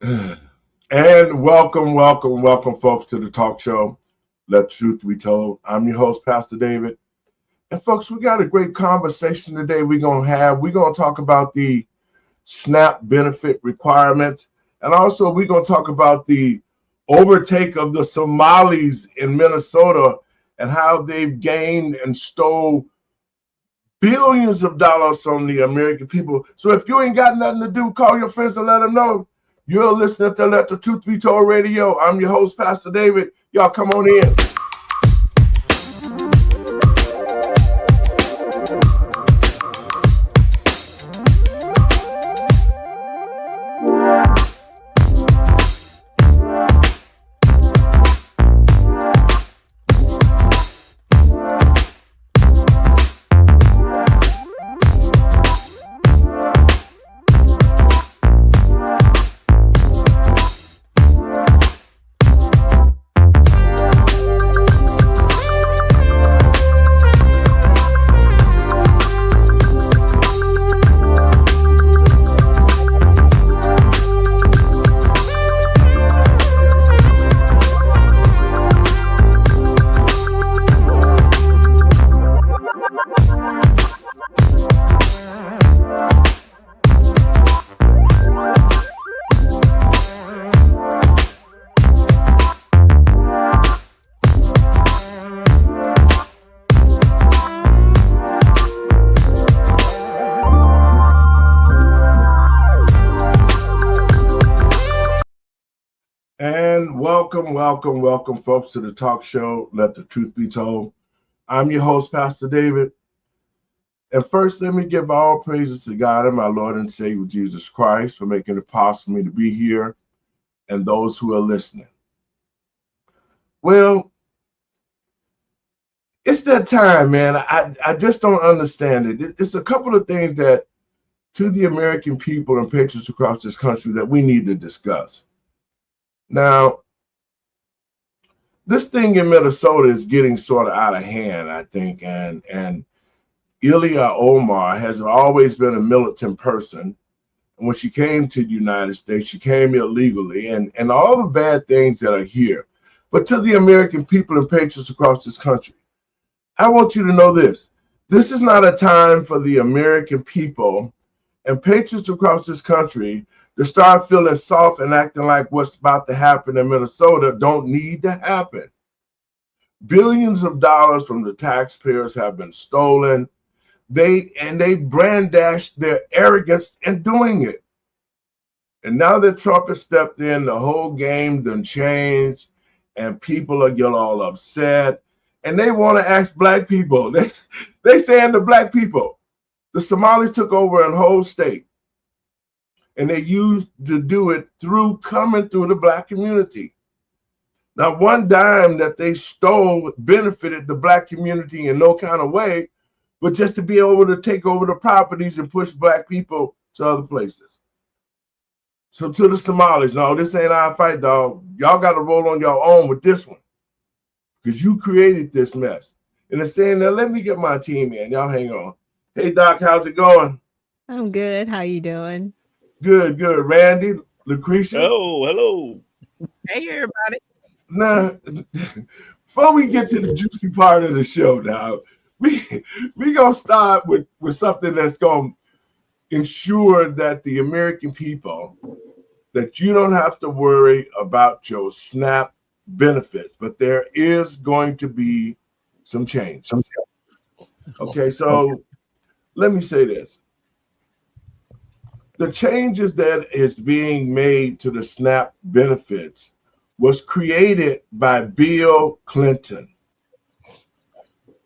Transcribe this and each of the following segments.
And welcome, folks, to the talk show. Let the truth be told. I'm your host, Pastor David. And folks, we got a great conversation today we're going to have. We're going to talk about the SNAP benefit requirements. And also, we're going to talk about the overtake of the Somalis in Minnesota and how they've gained and stole billions of dollars from the American people. So if you ain't got nothing to do, call your friends and let them know. You're listening to Let the Truth Be Told Radio. I'm your host, Pastor David. Y'all come on in. And welcome, folks, to the talk show, Let the Truth Be Told. I'm your host, Pastor David. And first, let me give all praises to God and my Lord and Savior, Jesus Christ, for making it possible for me to be here and those who are listening. Well, it's that time, man. I just don't understand it. It's a couple of things that, to the American people and patriots across this country, that we need to discuss. Now, this thing in Minnesota is getting sort of out of hand, I think, and Ilya Omar has always been a militant person. And when she came to the United States, she came illegally, and all the bad things that are here. But to the American people and patriots across this country, I want you to know this. This is not a time for the American people and patriots across this country to start feeling soft and acting like what's about to happen in Minnesota don't need to happen. Billions of dollars from the taxpayers have been stolen. They brandished their arrogance in doing it. And now that Trump has stepped in, the whole game done changed, and people are getting all upset. And they want to ask black people. They saying to black people, the Somalis took over a whole state. And they used to do it through coming through the black community. Now, one dime that they stole benefited the black community in no kind of way, but just to be able to take over the properties and push black people to other places. So to the Somalis, no, this ain't our fight, dog. Y'all got to roll on your own with this one because you created this mess. And they're saying, now let me get my team in. Y'all hang on. Hey, Doc, how's it going? I'm good. How you doing? Good. Randy, Lucretia. Oh, hello. Hey, everybody. Now, before we get to the juicy part of the show now, we going to start with something that's going to ensure that the American people, that you don't have to worry about your SNAP benefits, but there is going to be some change. Okay, so let me say this. The changes that is being made to the SNAP benefits was created by Bill Clinton.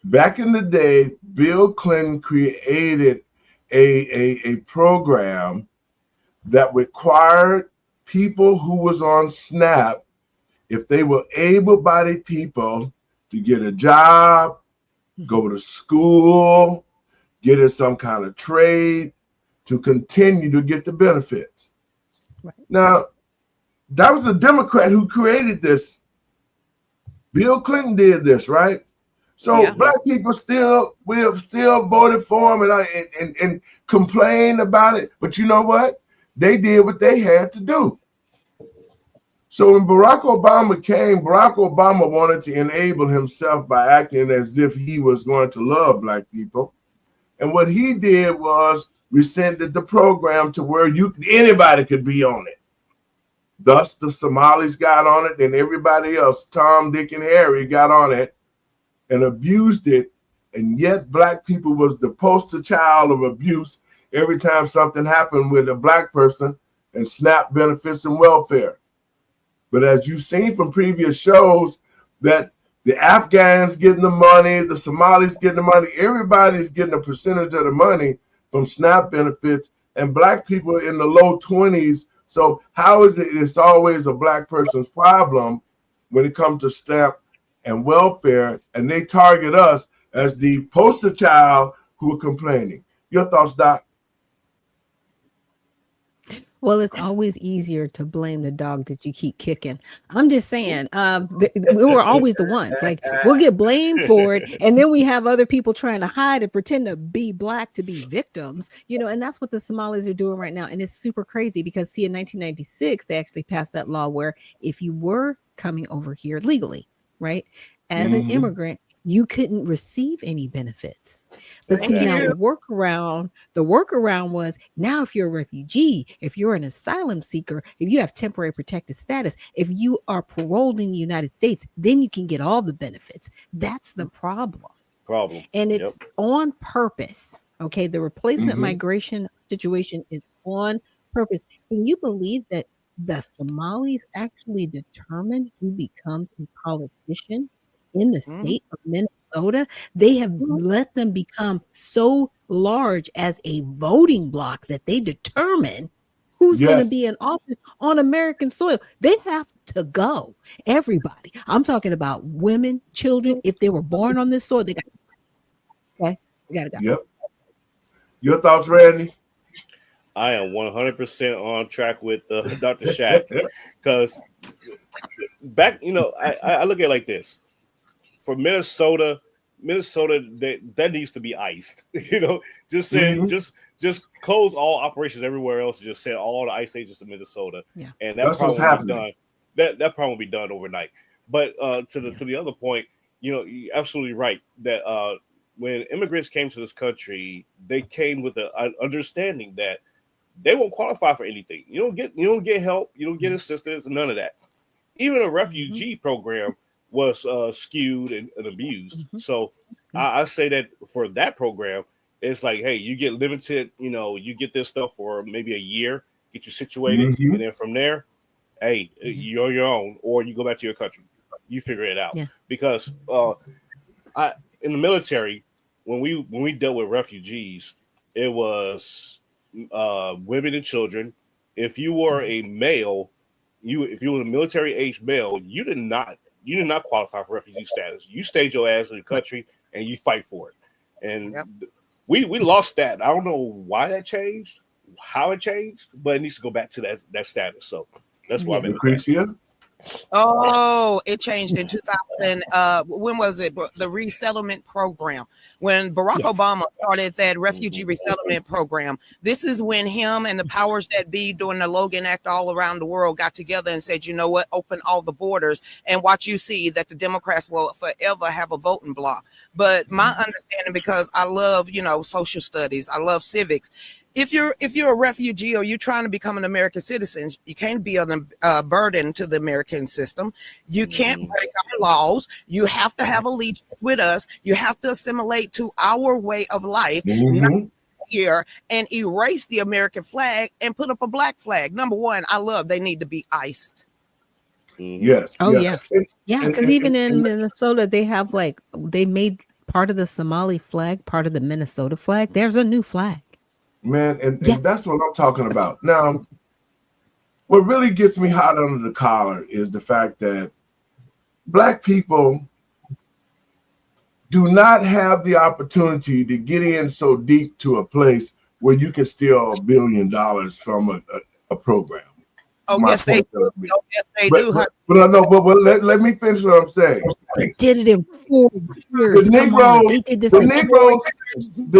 Back in the day, Bill Clinton created a program that required people who was on SNAP, if they were able-bodied people, to get a job, go to school, get in some kind of trade, to continue to get the benefits. Right. Now, that was a Democrat who created this. Bill Clinton did this, right? So Yeah. black people we have still voted for him and complained about it. But you know what? They did what they had to do. So when Barack Obama wanted to enable himself by acting as if he was going to love black people. And what he did was rescinded the program to where anybody could be on it. Thus, the Somalis got on it, and everybody else, Tom, Dick, and Harry, got on it and abused it. And yet black people was the poster child of abuse every time something happened with a black person and SNAP benefits and welfare. But as you've seen from previous shows, that the Afghans getting the money, the Somalis getting the money, everybody's getting a percentage of the money from SNAP benefits, and black people in the low 20s. So how is it it's always a black person's problem when it comes to SNAP and welfare, and they target us as the poster child who are complaining? Your thoughts, Doc? Well, it's always easier to blame the dog that you keep kicking. I'm just saying, we were always the ones. Like, we'll get blamed for it, and then we have other people trying to hide and pretend to be black to be victims, and that's what the Somalis are doing right now. And it's super crazy because, see, in 1996, they actually passed that law where if you were coming over here legally, right, as an immigrant, you couldn't receive any benefits. But see, now the workaround was, now if you're a refugee, if you're an asylum seeker, if you have temporary protected status, if you are paroled in the United States, then you can get all the benefits. That's the problem. And it's on purpose. Okay, the replacement migration situation is on purpose. Can you believe that the Somalis actually determine who becomes a politician in the state of Minnesota? They have let them become so large as a voting bloc that they determine who's going to be in office on American soil. They have to go. Everybody. I'm talking about women, children. If they were born on this soil, they got to go. Yep. Your thoughts, Randy? I am 100% on track with Dr. Shack, because back, I look at it like this. For Minnesota, that needs to be iced. Just saying, just close all operations everywhere else and just send all the ICE agents to Minnesota. Yeah. And that problem will be done. That problem will be done overnight. But to the other point, you're absolutely right that when immigrants came to this country, they came with the understanding that they won't qualify for anything. You don't get help, you don't get assistance, none of that. Even a refugee program was skewed and abused. So I say that for that program, it's like, hey, you get limited, you get this stuff for maybe a year, get you situated, and then from there, hey, you're your own, or you go back to your country. You figure it out. Yeah. Because in the military, when we dealt with refugees, it was women and children. If you were a male, if you were a military age male, you did not qualify for refugee status. You stayed your ass in the country and you fight for it. And we lost that. I don't know why that changed, how it changed, but it needs to go back to that status. So that's why I'm in Lucretia. Oh, it changed in 2000. When was it? The resettlement program. When Barack Obama started that refugee resettlement program, this is when him and the powers that be during the Logan Act all around the world got together and said, you know what, open all the borders and watch you see that the Democrats will forever have a voting bloc. But my understanding, because I love, social studies, I love civics. If you're a refugee or you're trying to become an American citizen, you can't be a burden to the American system. You can't break our laws. You have to have allegiance with us. You have to assimilate to our way of life. Not here and erase the American flag and put up a black flag. Number one, they need to be iced. Yes. Oh, yes. Yeah, because even in Minnesota, they made part of the Somali flag part of the Minnesota flag. There's a new flag. Man, and that's what I'm talking about. Now, what really gets me hot under the collar is the fact that Black people do not have the opportunity to get in so deep to a place where you can steal $1 billion from a program. Oh, yes, they do. But let me finish what I'm saying. They did it in 4 years. The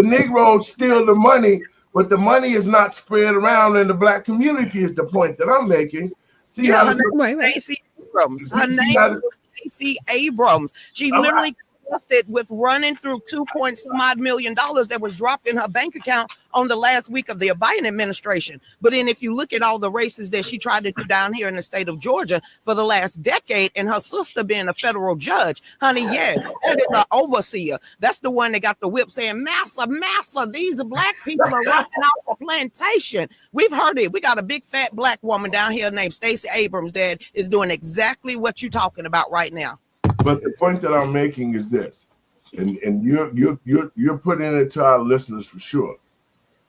Negroes steal the money, but the money is not spread around in the Black community is the point that I'm making. See Yeah, how her the, name Right, is right. Stacey Abrams. Her see name how the, is Stacey Abrams. She all right. literally busted with running through 2 point some odd million that was dropped in her bank account on the last week of the Biden administration. But then if you look at all the races that she tried to do down here in the state of Georgia for the last decade, and her sister being a federal judge, honey, yes, that is an overseer. That's the one that got the whip saying, "Massa, massa, these black people are running out the plantation." We've heard it. We got a big fat black woman down here named Stacey Abrams that is doing exactly what you're talking about right now. But the point that I'm making is this, and you're putting it to our listeners for sure.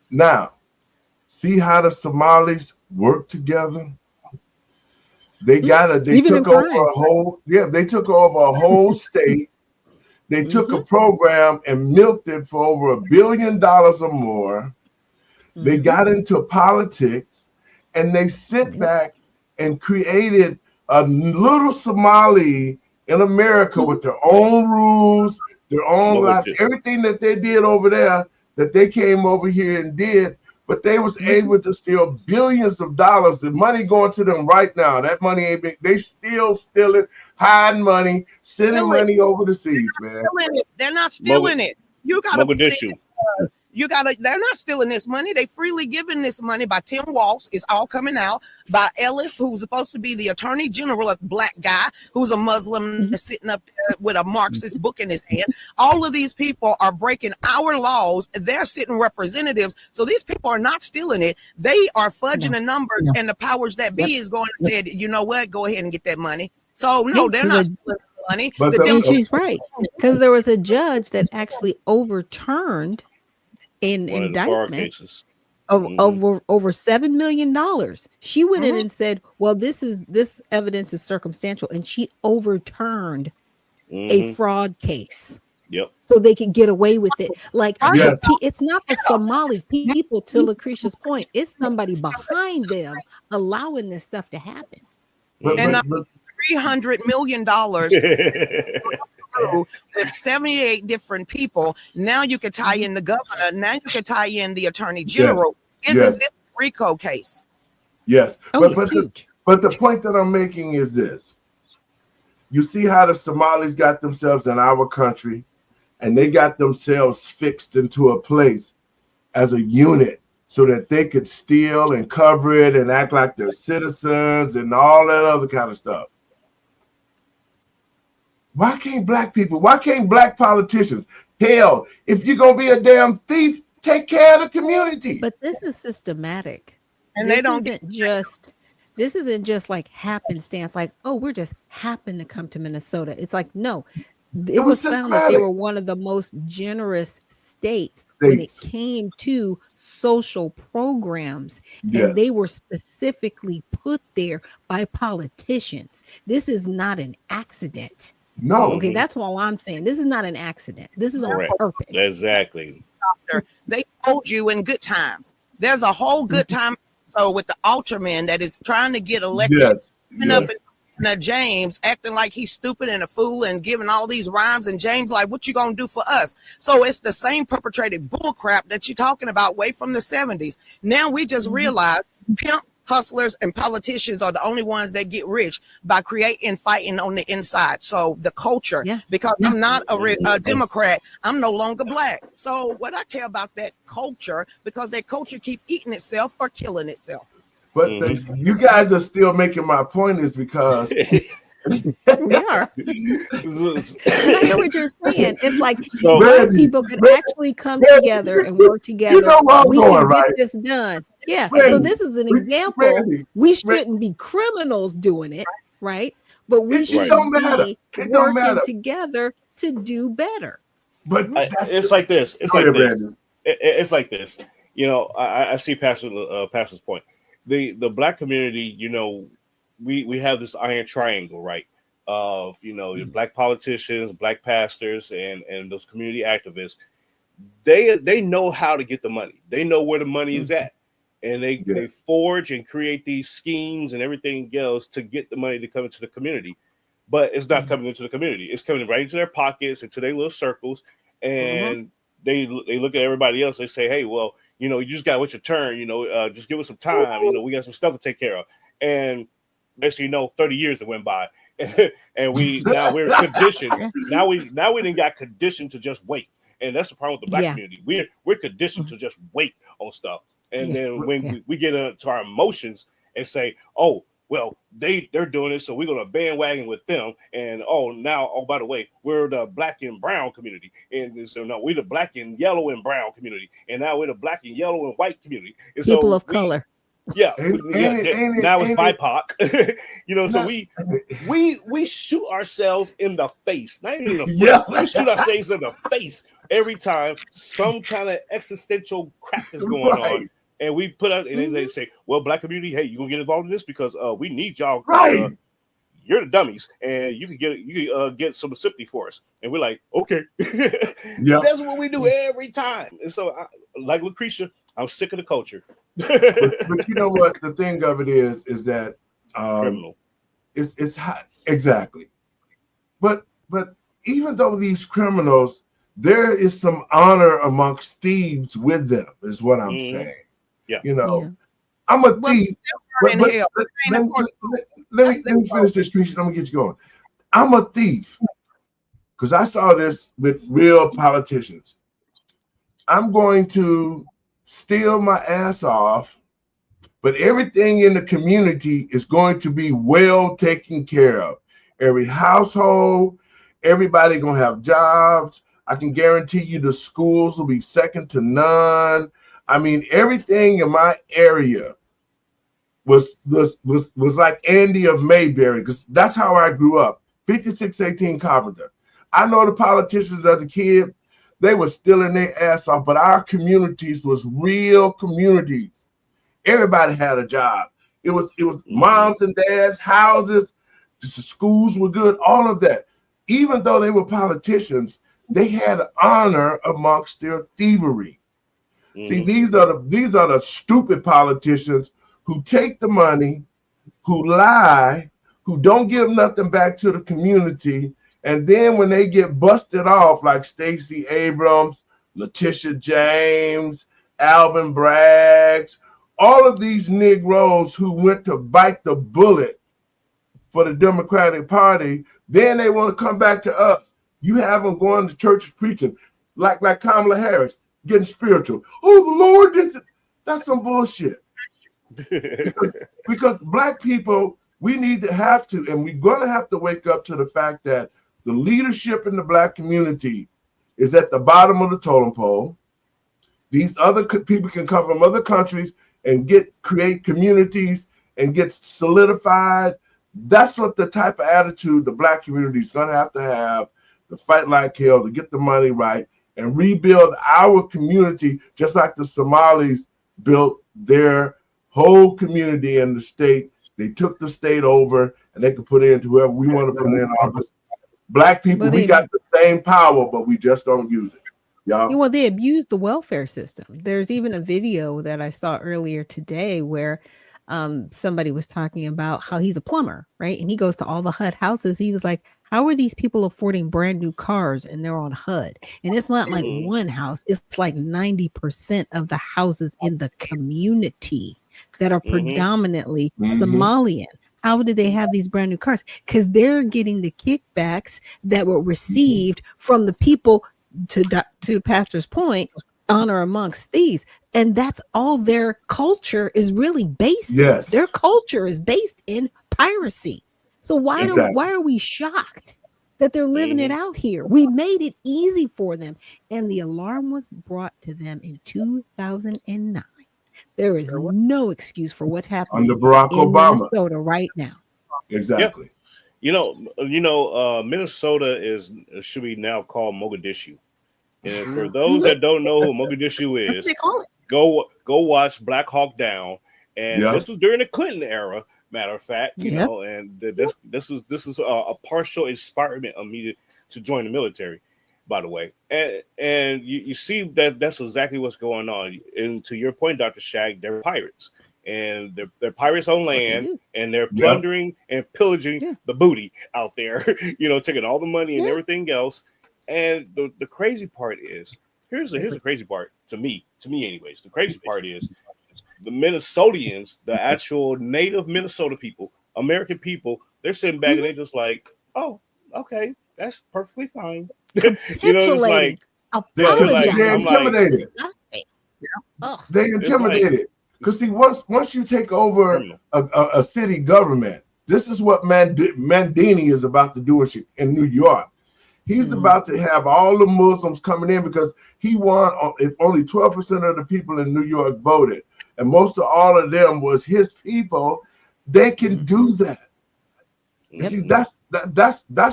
Now, see how the Somalis work together? They Even in took over crime. a whole, they took over a whole state. They took a program and milked it for over $1 billion or more. They got into politics, and they sit back and created a little Somali in America with their own rules, their own lives, everything that they did over there, that they came over here and did, but they was able to steal billions of dollars. The money going to them right now. That money ain't been, they still stealing, hiding money, sending money over the seas, man. They're not stealing it. You gotta put it Mogadishu. they're not stealing this money. They freely giving this money by Tim Walz. It's all coming out by Ellis, who's supposed to be the attorney general, a black guy who's a Muslim sitting up there with a Marxist book in his hand. All of these people are breaking our laws. They're sitting representatives. So these people are not stealing it. They are fudging the numbers, and the powers that be is going to say, you know what, go ahead and get that money. So no, they're not stealing money. But And she's right, because there was a judge that actually overturned an One of the bar indictment cases. of over $7 million. She went in and said, well, this evidence is circumstantial, and she overturned a fraud case. Yep. So they could get away with it. Like, Yes. it's not the Somali people, to Lucretia's point. It's somebody behind them allowing this stuff to happen. But $300 million with 78 different people. Now you could tie in the governor. Now you could tie in the attorney general. Isn't this a RICO case? Yes. Oh, But the point that I'm making is this. You see how the Somalis got themselves in our country, and they got themselves fixed into a place as a unit so that they could steal and cover it and act like they're citizens and all that other kind of stuff. Why can't black people, why can't black politicians? Hell, if you're going to be a damn thief, take care of the community. But this is systematic. And this they don't this isn't just like happenstance, like, oh, we're just happen to come to Minnesota. It's like, no, it was found that they were one of the most generous states when it came to social programs. And they were specifically put there by politicians. This is not an accident. No. Okay, that's all I'm saying. This is not an accident. This is on purpose. Exactly. They told you in good times. There's a whole good time. So with the Ultraman that is trying to get elected, up and James acting like he's stupid and a fool and giving all these rhymes, and James like, what you gonna do for us? So it's the same perpetrated bullcrap that you're talking about way from the 70s. Now we just realize pimp hustlers and politicians are the only ones that get rich by creating fighting on the inside. So the culture, because I'm not a Democrat, I'm no longer black. So what I care about that culture, because that culture keep eating itself or killing itself. But you guys are still making my point is because we are. I know what you're saying. It's like people could actually come together and work together. You know where I'm we going, can right? get this done. Yeah. Randy, so this is an example. We shouldn't be criminals doing it, right? But we should be working together to do better. But it's like this. It's like this. It's like this. You know, I see Pastor's point. The black community, you know, we have this iron triangle, right? Of, you know, black politicians, black pastors, and those community activists. They know how to get the money. They know where the money is at. And they forge and create these schemes and everything else to get the money to come into the community. But it's not coming into the community. It's coming right into their pockets, into their little circles. And they look at everybody else. They say, hey, well, you know, you just got to wait your turn. You know, just give us some time. You know, we got some stuff to take care of. And Next thing you know, 30 years that went by, and we're conditioned. Now we didn't got conditioned to just wait, and that's the problem with the black community. We're conditioned to just wait on stuff, and then when we get into our emotions and say, oh, well, they're doing it, so we're gonna bandwagon with them. And by the way, we're the black and brown community, and so no, we're the black and yellow and brown community, and now we're the black and yellow and white community. And people of color. Yeah, now it's BIPOC. So we shoot ourselves in the face. Not even in the foot. We shoot ourselves in the face every time some kind of existential crap is going on. And we put out, and then they say, well, black community, hey, you gonna get involved in this because we need y'all. Right. You're the dummies, and you can get some sympathy for us. And we're like, okay. That's what we do every time. And so, like Lucretia, I'm sick of the culture. but you know what? The thing of it is that criminal. It's hot. Exactly. But even though these criminals, there is some honor amongst thieves with them, is what I'm saying. Yeah. I'm a thief. Let me finish this, Christian. I'm gonna get you going. I'm a thief because I saw this with real politicians. I'm going to steal my ass off, but everything in the community is going to be well taken care of. Every household, everybody gonna have jobs. I can guarantee you the schools will be second to none. I mean, everything in my area was like Andy of Mayberry, because that's how I grew up. 5618 Carpenter. I know the politicians as a kid, they were stealing their ass off, but our communities was real communities. Everybody had a job. It was moms and dads, houses, the schools were good, all of that. Even though they were politicians, they had honor amongst their thievery. See, these are the stupid politicians who take the money, who lie, who don't give nothing back to the community, and then when they get busted off, like Stacey Abrams, Letitia James, Alvin Braggs, all of these Negroes who went to bite the bullet for the Democratic Party, then they want to come back to us. You have them going to churches preaching, like Kamala Harris, getting spiritual. Oh, the Lord did it. That's some bullshit. because black people, we need to have to, and we're going to have to wake up to the fact that the leadership in the black community is at the bottom of the totem pole. These other people can come from other countries and create communities and get solidified. That's what the type of attitude the black community is going to have to fight like hell to get the money right and rebuild our community, just like the Somalis built their whole community in the state. They took the state over and they could put it into whoever we want to put in office. Black people, we got the same power, but we just don't use it. Y'all. Well, they abuse the welfare system. There's even a video that I saw earlier today where somebody was talking about how he's a plumber, right? And he goes to all the HUD houses. He was like, how are these people affording brand new cars and they're on HUD? And it's not like one house. It's like 90% of the houses in the community that are predominantly Somalian. How do they have these brand new cars? Because they're getting the kickbacks that were received from the people, to Pastor's point, honor amongst thieves. And that's all their culture is really based in. Their culture is based in piracy. So why are we shocked that they're living it out here? We made it easy for them. And the alarm was brought to them in 2009. There is no excuse for what's happening under Barack Obama, Minnesota right now. Exactly. Yep. Minnesota should be now called Mogadishu. And for those that don't know who Mogadishu is, go watch Black Hawk Down. And this was during the Clinton era, matter of fact, you know, and this is a partial inspiration of me to join the military, by the way. And you see that's exactly what's going on. And to your point, Dr. Shaq, they're pirates. And they're pirates on land, and they're plundering and pillaging the booty out there, taking all the money and everything else. And the crazy part is, here's the crazy part to me anyways. The crazy part is the Minnesotians, the actual native Minnesota people, American people, they're sitting back and they're just like, oh, okay, that's perfectly fine. You know, it's like they're Apologize. intimidated. Ugh. They intimidated. Because see, once you take over a city government, this is what Mandini is about to do in New York. He's about to have all the Muslims coming in because he won if only 12% of the people in New York voted, and most of all of them was his people. They can do that. Yep. See, that's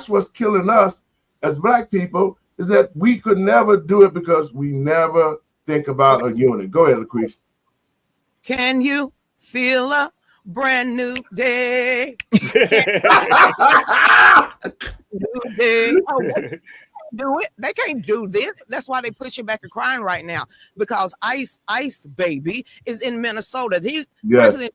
what's killing us as Black people, is that we could never do it because we never think about a unit. Go ahead, Lucretia. Can you feel a brand new day? New day. Oh, do it. They can't do this. That's why they pushing back and crying right now, because Ice Baby is in Minnesota. He's president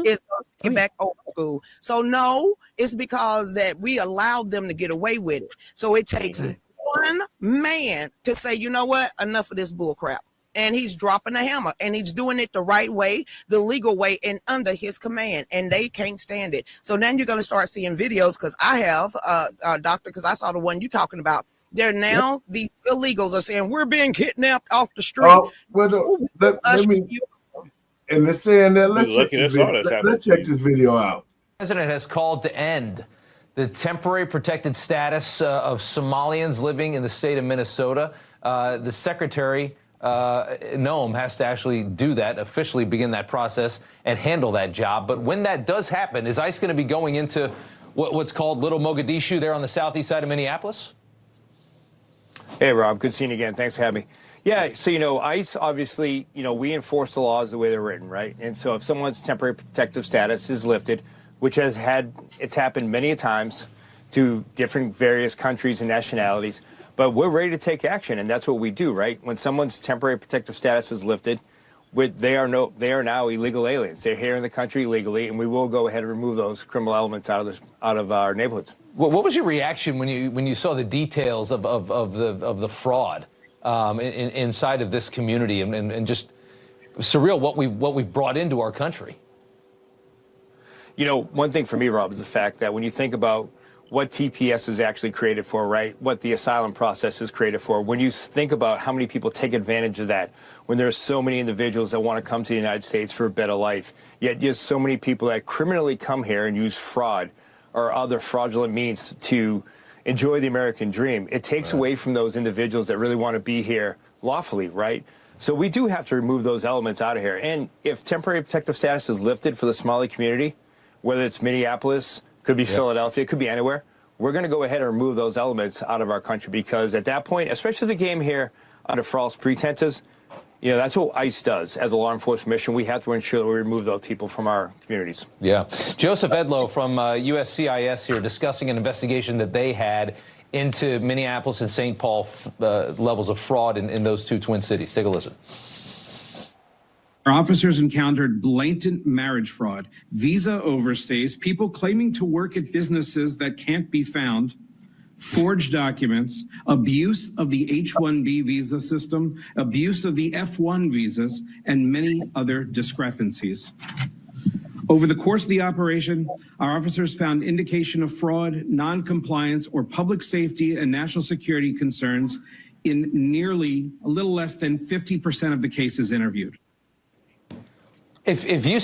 is get back old school. So no, it's because that we allowed them to get away with it. So it takes one man to say, you know what, enough of this bull crap. And he's dropping the hammer, and he's doing it the right way, the legal way, and under his command, and they can't stand it. So then you're going to start seeing videos, because I have, doctor, because I saw the one you're talking about. They're now, the illegals are saying, we're being kidnapped off the street. Oh, well, let me, and they're saying that, let's check this video out. The president has called to end the temporary protected status of Somalians living in the state of Minnesota. The secretary, Noam, has to actually do that, officially begin that process and handle that job. But when that does happen, is ICE going to be going into what's called Little Mogadishu there on the southeast side of Minneapolis? Hey, Rob, good seeing you again. Thanks for having me. Yeah, so, ICE, obviously, we enforce the laws the way they're written, right? And so if someone's temporary protective status is lifted, which it's happened many times to different various countries and nationalities, but we're ready to take action, and that's what we do, right? When someone's temporary protective status is lifted, they are now illegal aliens. They're here in the country illegally, and we will go ahead and remove those criminal elements out of our neighborhoods. What was your reaction when you saw the details of the fraud inside of this community, and just surreal what we've brought into our country? One thing for me, Rob, is the fact that when you think about what TPS is actually created for, right? What the asylum process is created for. When you think about how many people take advantage of that, when there's so many individuals that want to come to the United States for a better life, yet there's so many people that criminally come here and use fraud or other fraudulent means to enjoy the American dream, it takes away from those individuals that really want to be here lawfully, right? So we do have to remove those elements out of here. And if temporary protective status is lifted for the Somali community, whether it's Minneapolis, could be Philadelphia, could be anywhere, we're going to go ahead and remove those elements out of our country, because at that point, especially if they came here under false pretenses, that's what ICE does as a law enforcement mission. We have to ensure that we remove those people from our communities. Yeah. Joseph Edlow from USCIS here discussing an investigation that they had into Minneapolis and St. Paul levels of fraud in those two twin cities. Take a listen. Our officers encountered blatant marriage fraud, visa overstays, people claiming to work at businesses that can't be found, forged documents, abuse of the H-1B visa system, abuse of the F-1 visas, and many other discrepancies. Over the course of the operation, our officers found indication of fraud, non-compliance, or public safety and national security concerns in nearly a little less than 50% of the cases interviewed. If you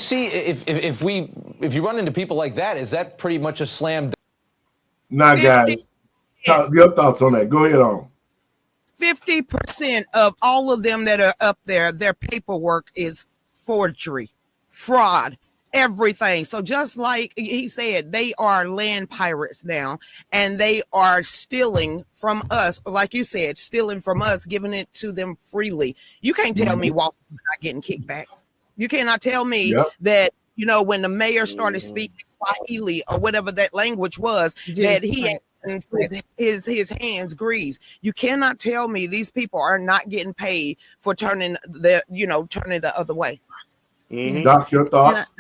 run into people like that, is that pretty much a slam dunk? Nah, guys, your thoughts on that. Go ahead on. 50% of all of them that are up there, their paperwork is forgery, fraud, everything. So just like he said, they are land pirates now, and they are stealing from us. Like you said, stealing from us, giving it to them freely. You can't tell me Walter's not getting kickbacks. You cannot tell me that, when the mayor started speaking Swahili or whatever that language was, that he had his hands greased. You cannot tell me these people are not getting paid for turning the other way. Doc, your thoughts?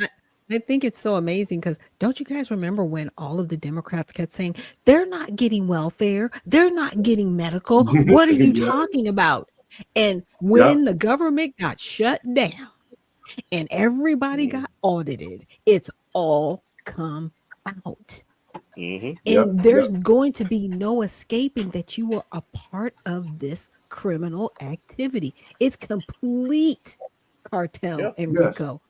I think it's so amazing, because don't you guys remember when all of the Democrats kept saying they're not getting welfare, they're not getting medical? What are you talking about? And when the government got shut down and everybody got audited, it's all come out. Mhm. And there's going to be no escaping that you are a part of this criminal activity. It's complete cartel Yep. and Yes. RICO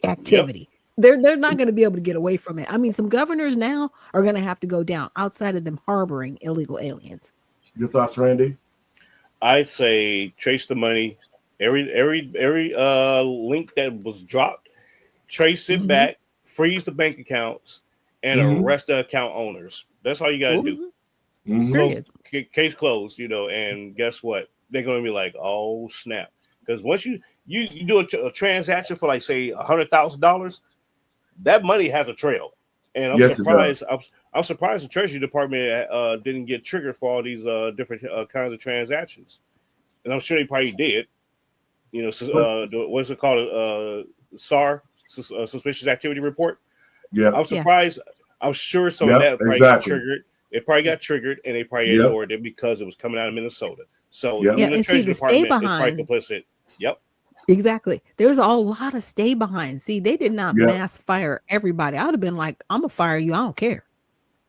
activity. They're not going to be able to get away from it. I mean, some governors now are going to have to go down outside of them harboring illegal aliens. Your thoughts, Randy? I say trace the money. Every link that was dropped, trace it back, freeze the bank accounts, and arrest the account owners. That's all you got to do. Period. Case closed, and guess what? They're going to be like, oh snap, because once you do a transaction for like say $100,000, that money has a trail, and I'm surprised. I'm surprised the Treasury Department didn't get triggered for all these different kinds of transactions, and I'm sure they probably did. What's it called? SAR, Suspicious Activity Report. Yeah, I'm surprised. I'm sure some of that probably got triggered. It probably got triggered, and they probably ignored it because it was coming out of Minnesota. So even the Treasury Department is probably complicit. Yep. Exactly. There's a lot of stay behind. See, they did not mass fire everybody. I would have been like, I'm gonna fire you. I don't care.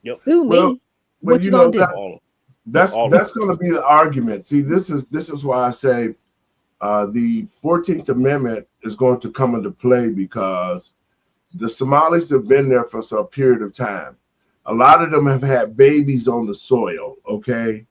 Yep. Sue me. What you gonna do? That's going to be the argument. See, this is why I say the 14th Amendment is going to come into play, because the Somalis have been there for some period of time. A lot of them have had babies on the soil, okay?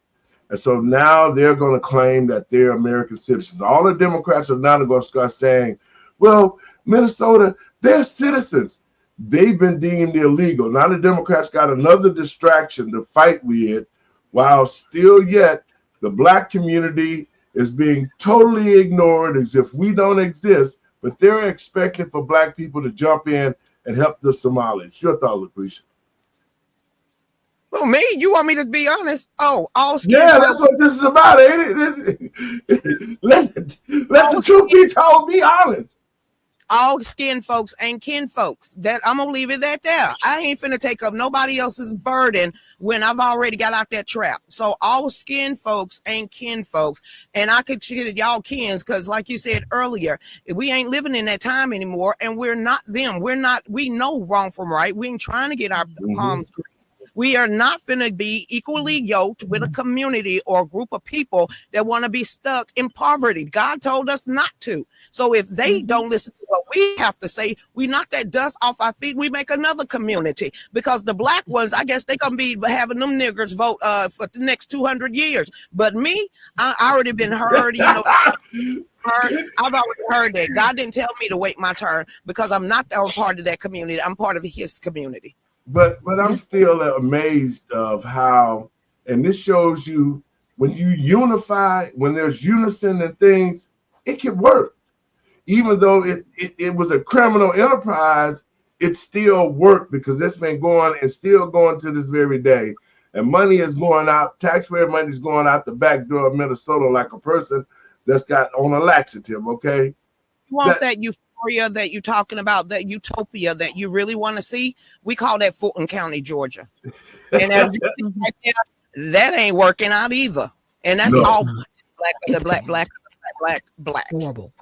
And so now they're going to claim that they're American citizens. All the Democrats are now going to start saying, well, Minnesota, they're citizens. They've been deemed illegal. Now the Democrats got another distraction to fight with, while still yet the Black community is being totally ignored as if we don't exist, but they're expecting for Black people to jump in and help the Somalis. Your thought, Lucretia? Well, me? You want me to be honest? Oh, all skin. Yeah, that's what this is about, ain't it? Let the truth be told. Be honest. All skin folks ain't kin folks. That I'm gonna leave it at there. I ain't finna take up nobody else's burden when I've already got out that trap. So all skin folks ain't kin folks, and I consider y'all kins because, like you said earlier, we ain't living in that time anymore, and we're not them. We know wrong from right. We ain't trying to get our palms greased. We are not going to be equally yoked with a community or a group of people that want to be stuck in poverty. God told us not to. So if they don't listen to what we have to say, we knock that dust off our feet. We make another community, because the Black ones, I guess they're going to be having them niggers vote for the next 200 years. But me, I already been heard, I've already heard that. God didn't tell me to wait my turn, because I'm not a part of that community. I'm part of his community. But I'm still amazed of how, and this shows you when you unify, when there's unison in things, it can work. Even though it was a criminal enterprise, it still worked, because it's been going and still going to this very day. And money is going out, taxpayer money is going out the back door of Minnesota like a person that's got on a laxative, okay? You want that euphoria that you're talking about, that utopia that you really want to see? We call that Fulton County, Georgia. And as you see right there, that ain't working out either. And that's all black. Horrible.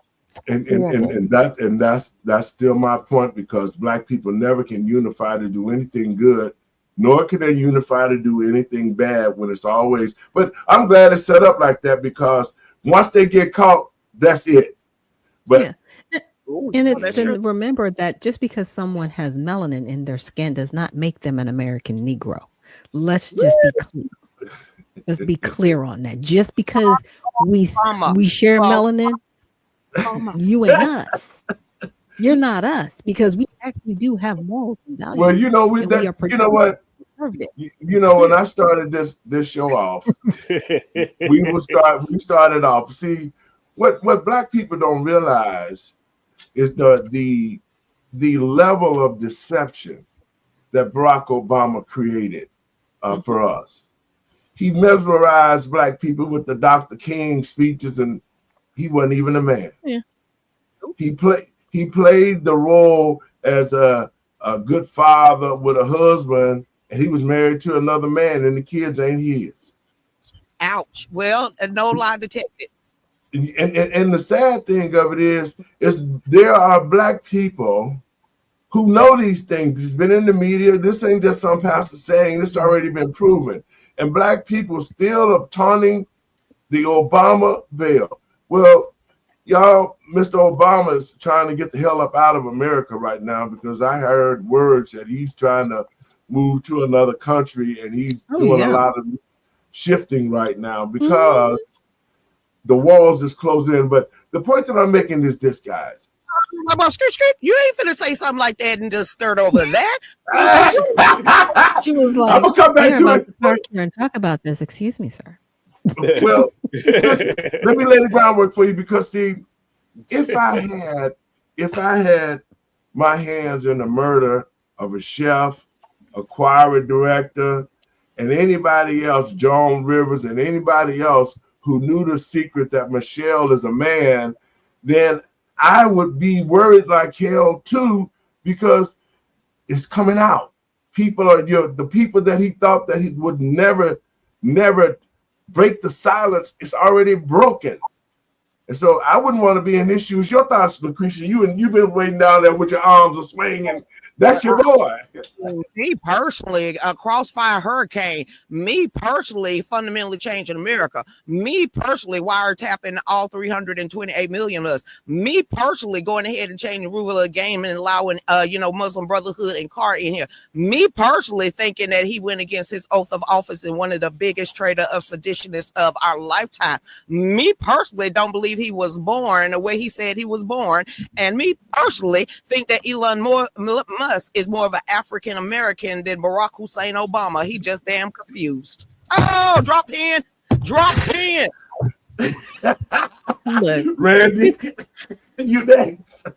And that's still my point, because Black people never can unify to do anything good, nor can they unify to do anything bad when it's always. But I'm glad it's set up like that, because once they get caught, that's it. But and it's to remember that just because someone has melanin in their skin does not make them an American Negro. Let's just be clear. Let's be clear on that. Just because we share melanin, you and us. You're not us, because we actually do have morals and values. Well, you know what? When I started this show off, we started off. See, what Black people don't realize is the level of deception that Barack Obama created for us. He mesmerized Black people with the Dr. King speeches, and he wasn't even a man. Yeah. He played the role as a good father with a husband, and he was married to another man, and the kids ain't his. Ouch. Well, no lie detected. And the sad thing of it is there are Black people who know these things. It's been in the media. This ain't just some pastor saying. This already been proven. And black people still are taunting the Obama bill. Well, y'all, Mr. Obama is trying to get the hell up out of America right now, because I heard words that he's trying to move to another country, and he's doing a lot of shifting right now because the walls is closing in. But the point that I'm making is this, guys. You ain't finna say something like that and just skirt over that. She was like, I'm gonna come back to it and talk about this. Excuse me, sir. Well, listen, let me lay the groundwork for you, because see, if I had my hands in the murder of a chef, a choir director, and anybody else, Joan Rivers, and anybody else who knew the secret that Michelle is a man, then I would be worried like hell too, because it's coming out. People are, the people that he thought that he would never break the silence, it's already broken. And so I wouldn't want to be in this shoes. Your thoughts, Lucretia? You've been waiting down there with your arms are swinging. That's your boy. Me personally, a Crossfire Hurricane. Me personally, fundamentally changing America. Me personally, wiretapping all 328 million of us. Me personally, going ahead and changing the rule of the game and allowing, Muslim Brotherhood and CAR in here. Me personally, thinking that he went against his oath of office and one of the biggest traitor of seditionists of our lifetime. Me personally, don't believe he was born the way he said he was born, and me personally think that Elon Musk is more of an African American than Barack Hussein Obama. He just damn confused. Oh, drop in. Look, Randy, you next.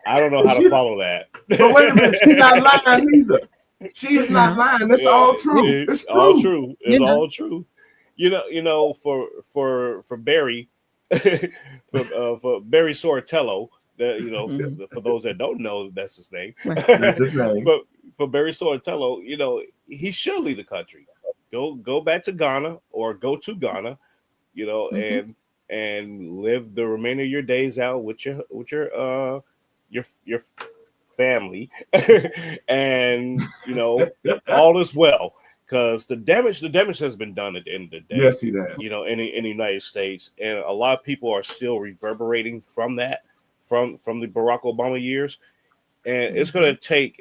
I don't know how to follow that. But wait a minute, she's not lying either. She's not lying. That's all true. It's all true. It's all true. For Barry, for Barry Sorrells, for those that don't know, that's his name. Right. That's his name. But for Barry Sorrells, he should leave the country. Go back to Ghana, or go to Ghana, and live the remainder of your days out with your family, and all is well. Because the damage has been done at the end of the day. Yes, he does. In the United States, and a lot of people are still reverberating from that, from the Barack Obama years, and it's gonna take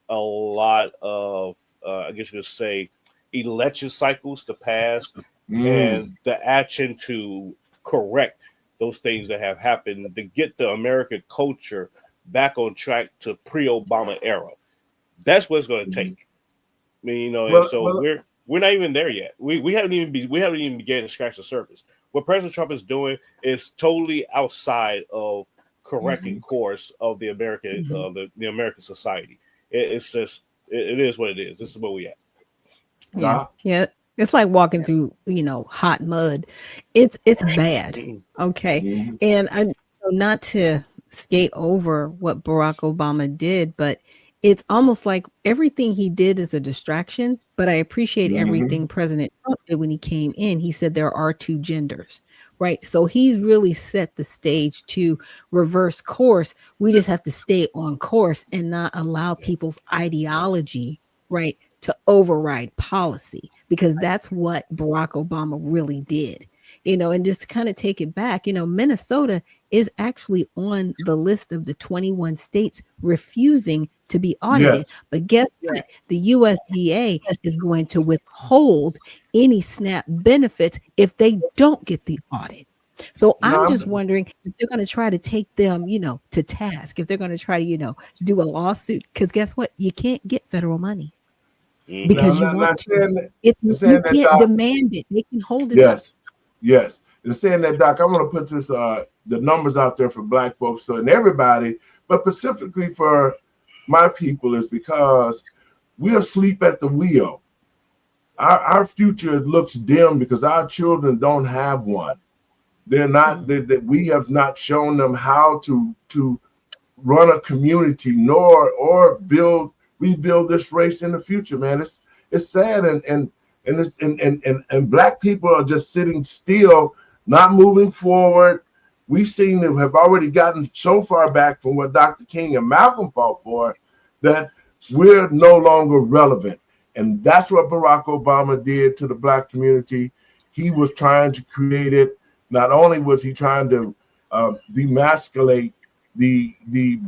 a lot of I guess you could say election cycles to pass, and the action to correct those things that have happened to get the American culture back on track to pre-Obama era. That's what it's going to take. I mean, we're not even there yet. We haven't even begun to scratch the surface. What President Trump is doing is totally outside of correcting course of the American the American society. It's just it is what it is. This is where we at. Yeah. It's like walking through, hot mud. It's bad. Okay. And I not to skate over what Barack Obama did, but it's almost like everything he did is a distraction. But I appreciate everything President Trump did when he came in. He said there are two genders, right? So he's really set the stage to reverse course. We just have to stay on course and not allow people's ideology, right, to override policy, because that's what Barack Obama really did. And just to kind of take it back, Minnesota is actually on the list of the 21 states refusing to be audited. Yes. But guess what? The USDA is going to withhold any SNAP benefits if they don't get the audit. So I'm just wondering if they're going to try to take them, to task, if they're going to try to, do a lawsuit, because guess what? You can't get federal money because you can't demand it. They can hold it up. Yes. And saying that, Doc, I'm going to put this the numbers out there for Black folks and everybody, but specifically for my people, is because we're asleep at the wheel. Our future looks dim because our children don't have one. They're not that we have not shown them how to run a community, nor rebuild this race in the future, man. It's sad, and Black people are just sitting still, not moving forward, we seem to have already gotten so far back from what Dr. King and Malcolm fought for that we're no longer relevant. And that's what Barack Obama did to the Black community. He was trying to create it. Not only was he trying to demasculate the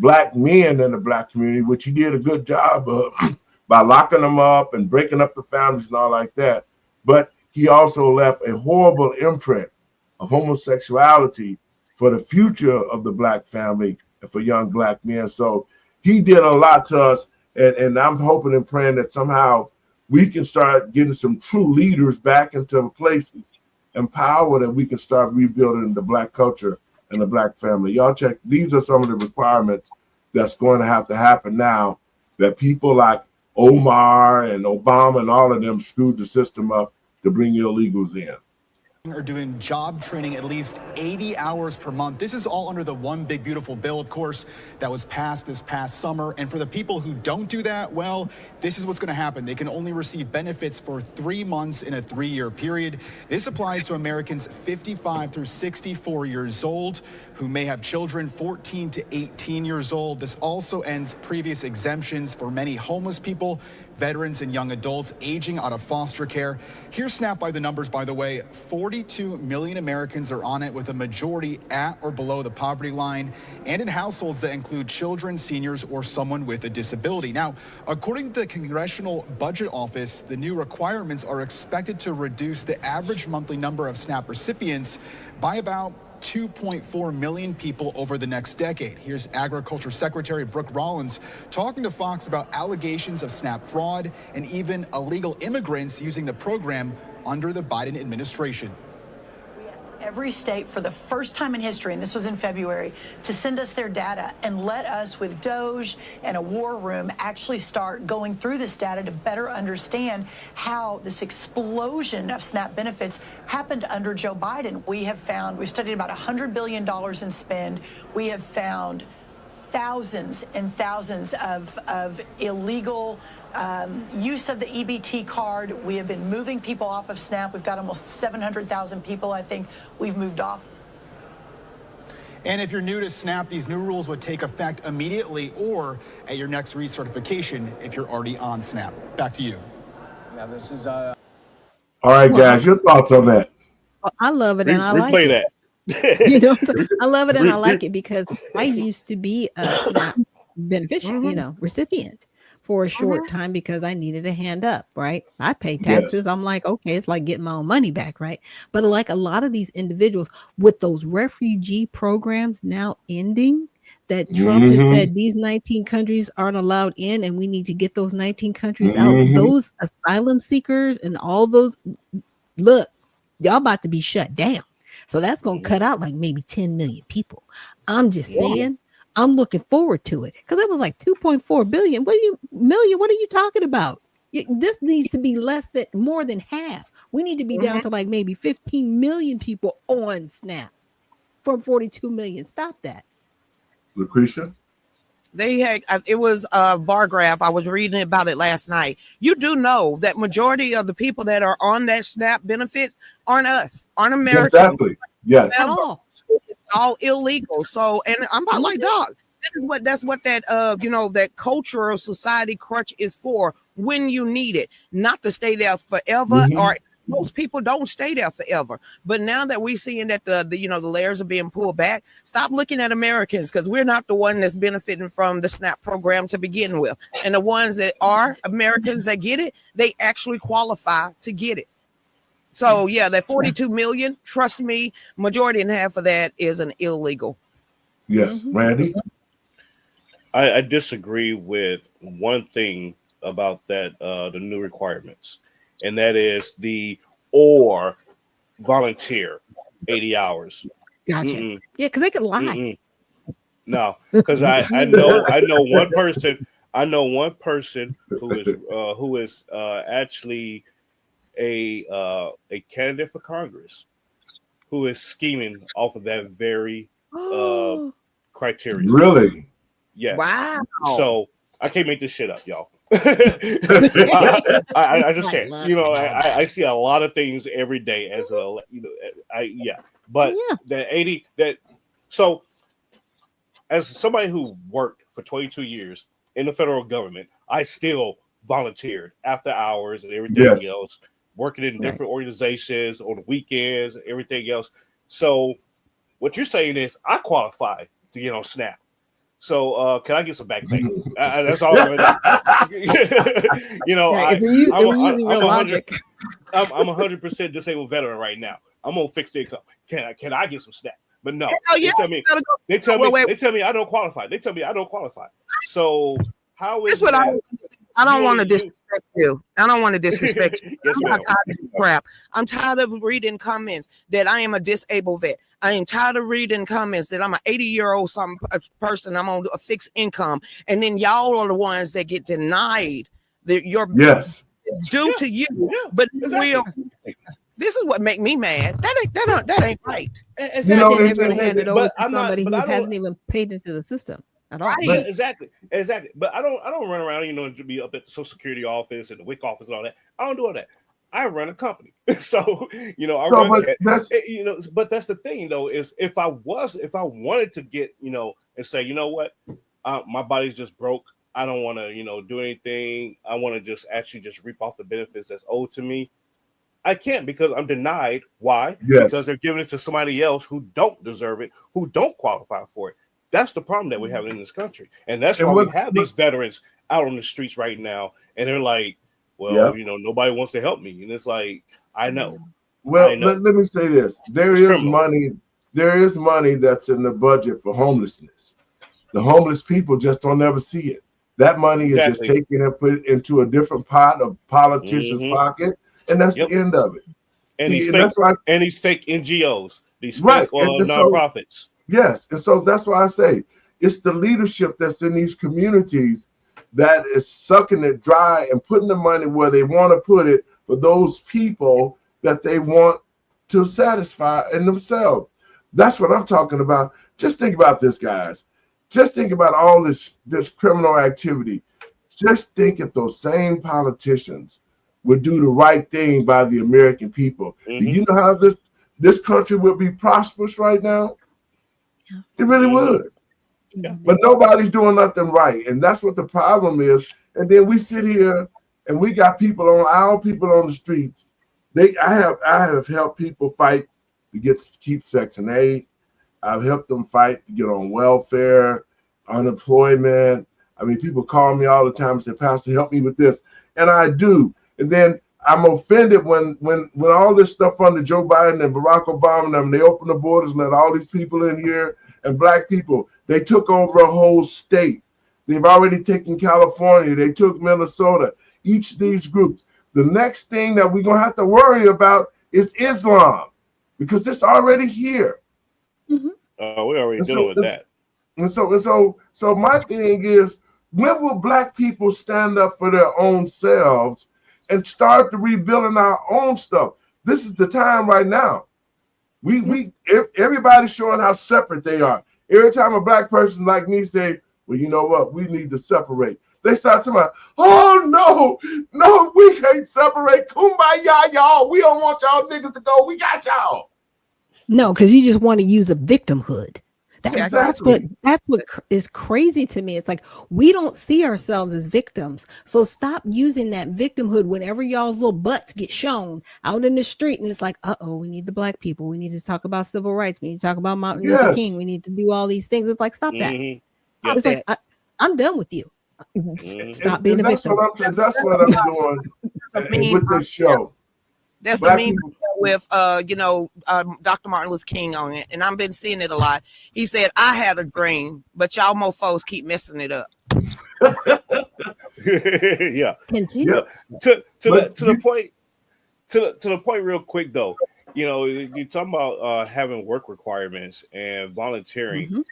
Black men in the Black community, which he did a good job of by locking them up and breaking up the families and all like that, but he also left a horrible imprint of homosexuality for the future of the Black family and for young Black men. So he did a lot to us, and I'm hoping and praying that somehow we can start getting some true leaders back into places and power, that we can start rebuilding the Black culture and the Black family. Y'all check, these are some of the requirements that's going to have to happen now, that people like Omar and Obama and all of them screwed the system up to bring illegals in. Are doing job training at least 80 hours per month. This is all under the One Big Beautiful Bill, of course, that was passed this past summer. And for the people who don't do that, well, this is what's going to happen. They can only receive benefits for 3 months in a 3-year period. This applies to Americans 55 through 64 years old who may have children 14 to 18 years old. This also ends previous exemptions for many homeless people, veterans, and young adults aging out of foster care. Here's SNAP by the numbers, by the way. 42 million Americans are on it, with a majority at or below the poverty line, and in households that include children, seniors, or someone with a disability. Now, according to the Congressional Budget Office, the new requirements are expected to reduce the average monthly number of SNAP recipients by about 2.4 million people over the next decade. Here's Agriculture Secretary Brooke Rollins talking to Fox about allegations of SNAP fraud and even illegal immigrants using the program under the Biden administration. Every state, for the first time in history, and this was in February, to send us their data and let us, with DOJ and a war room, actually start going through this data to better understand how this explosion of SNAP benefits happened under Joe Biden. We've studied about $100 billion in spend. We have found thousands and thousands of illegal use of the EBT card. We have been moving people off of SNAP. We've got almost 700,000 people, I think, we've moved off. And if you're new to SNAP, these new rules would take effect immediately or at your next recertification if you're already on SNAP. Back to you. Now this is all right, guys, your thoughts on that? I love it, and I like replay it. that. You know, I love it and I like it, because I used to be a SNAP beneficiary, recipient for a short time, because I needed a hand up, right? I pay taxes. Yes. I'm like, okay, it's like getting my own money back, right? But like a lot of these individuals with those refugee programs now ending, that Trump has said these 19 countries aren't allowed in, and we need to get those 19 countries out. Those asylum seekers and all those, look, y'all about to be shut down. So that's going to cut out like maybe 10 million people. I'm just saying, I'm looking forward to it, because it was like 2.4 billion. What are you talking about? This needs to be more than half. We need to be down to like maybe 15 million people on SNAP from 42 million. Stop that. Lucretia? It was a bar graph. I was reading about it last night. You do know that majority of the people that are on that SNAP benefits aren't Americans. Exactly. Yes. All illegal. So, and I'm about like, dog, that's what that that cultural society crutch is for, when you need it, not to stay there forever. Or most people don't stay there forever. But now that we're seeing that the layers are being pulled back, stop looking at Americans, because we're not the one that's benefiting from the SNAP program to begin with. And the ones that are Americans that get it, they actually qualify to get it. So yeah, that 42 million, trust me, majority and half of that is an illegal. Yes. Randy? I disagree with one thing about that, the new requirements, and that is or volunteer 80 hours. Gotcha. Yeah, because they could lie. No, because I know one person who is actually a candidate for Congress who is scheming off of that very criteria. Really? Yes. Wow. So I can't make this shit up, y'all. I just can't. I see a lot of things every day as but that So, as somebody who worked for 22 years in the federal government, I still volunteered after hours and everything else, working in different organizations on the weekends and everything else. So, what you're saying is I qualify to get on SNAP. So, can I get some back pay? That's all I'm gonna do. if you're using real logic, I'm 100% disabled veteran right now. I'm on fixed income. Can I get some SNAP? But no, they tell me I don't qualify. They tell me I don't qualify. So how is that? I don't want to disrespect you. I don't want to disrespect you. Yes, I'm tired of this crap. I'm tired of reading comments that I am a disabled vet. I am tired of reading comments that I'm an 80-year-old person. I'm on a fixed income, and then y'all are the ones that get denied your due to you. But exactly. This is what make me mad. That ain't right. Exactly. They're going to hand it over to somebody who hasn't even paid into the system at all. Right. Exactly. But I don't run around, to be up at the Social Security office and the WIC office and all that. I don't do all that. I run a company, so But that's the thing, though, is if I wanted to get, and say, what, my body's just broke. I don't want to, do anything. I want to just reap off the benefits that's owed to me. I can't because I'm denied. Why? Yes. Because they're giving it to somebody else who don't deserve it, who don't qualify for it. That's the problem that we have in this country. And that's why we have these veterans out on the streets right now. And they're like, well, nobody wants to help me. And it's like, I know. Well, let me say this. There is money that's in the budget for homelessness. The homeless people just don't ever see it. That money is just taken and put into a different pot of politicians' pocket. And that's the end of it. And these fake NGOs, these fake nonprofits. Yes. And so that's why I say it's the leadership that's in these communities that is sucking it dry and putting the money where they want to put it for those people that they want to satisfy in themselves. That's what I'm talking about. Just think about this, guys. Just think about all this criminal activity. Just think if those same politicians would do the right thing by the American people. Do you know how this country would be prosperous right now? It really would. But nobody's doing nothing right. And that's what the problem is. And then we sit here and we got our people on the streets. I have helped people fight to keep Section 8. I've helped them fight to get on welfare, unemployment. I mean, people call me all the time and say, Pastor, help me with this. And I do. And then I'm offended when all this stuff under Joe Biden and Barack Obama and them, they opened the borders and let all these people in here, and black people, they took over a whole state. They've already taken California. They took Minnesota. Each of these groups. The next thing that we're going to have to worry about is Islam, because it's already here. We're already dealing with that. And so my thing is, when will black people stand up for their own selves and start to rebuilding our own stuff? This is the time right now. Everybody's showing how separate they are. Every time a black person like me say, well, you know what, we need to separate, they start talking about, oh no, we can't separate. Kumbaya, y'all. We don't want y'all niggas to go. We got y'all. No, because you just want to use a victimhood. That's what is crazy to me. It's like we don't see ourselves as victims. So stop using that victimhood whenever y'all's little butts get shown out in the street. And it's like, we need the black people. We need to talk about civil rights. We need to talk about Martin Luther King. We need to do all these things. It's like, stop that. It's like, I'm done with you. Stop being a victim. That's what I'm doing with this show. That's the meme with Dr. Martin Luther King on it, and I've been seeing it a lot. He said, "I had a dream, but y'all mofos keep messing it up." Yeah. Continue. To the point real quick though. You're talking about having work requirements and volunteering.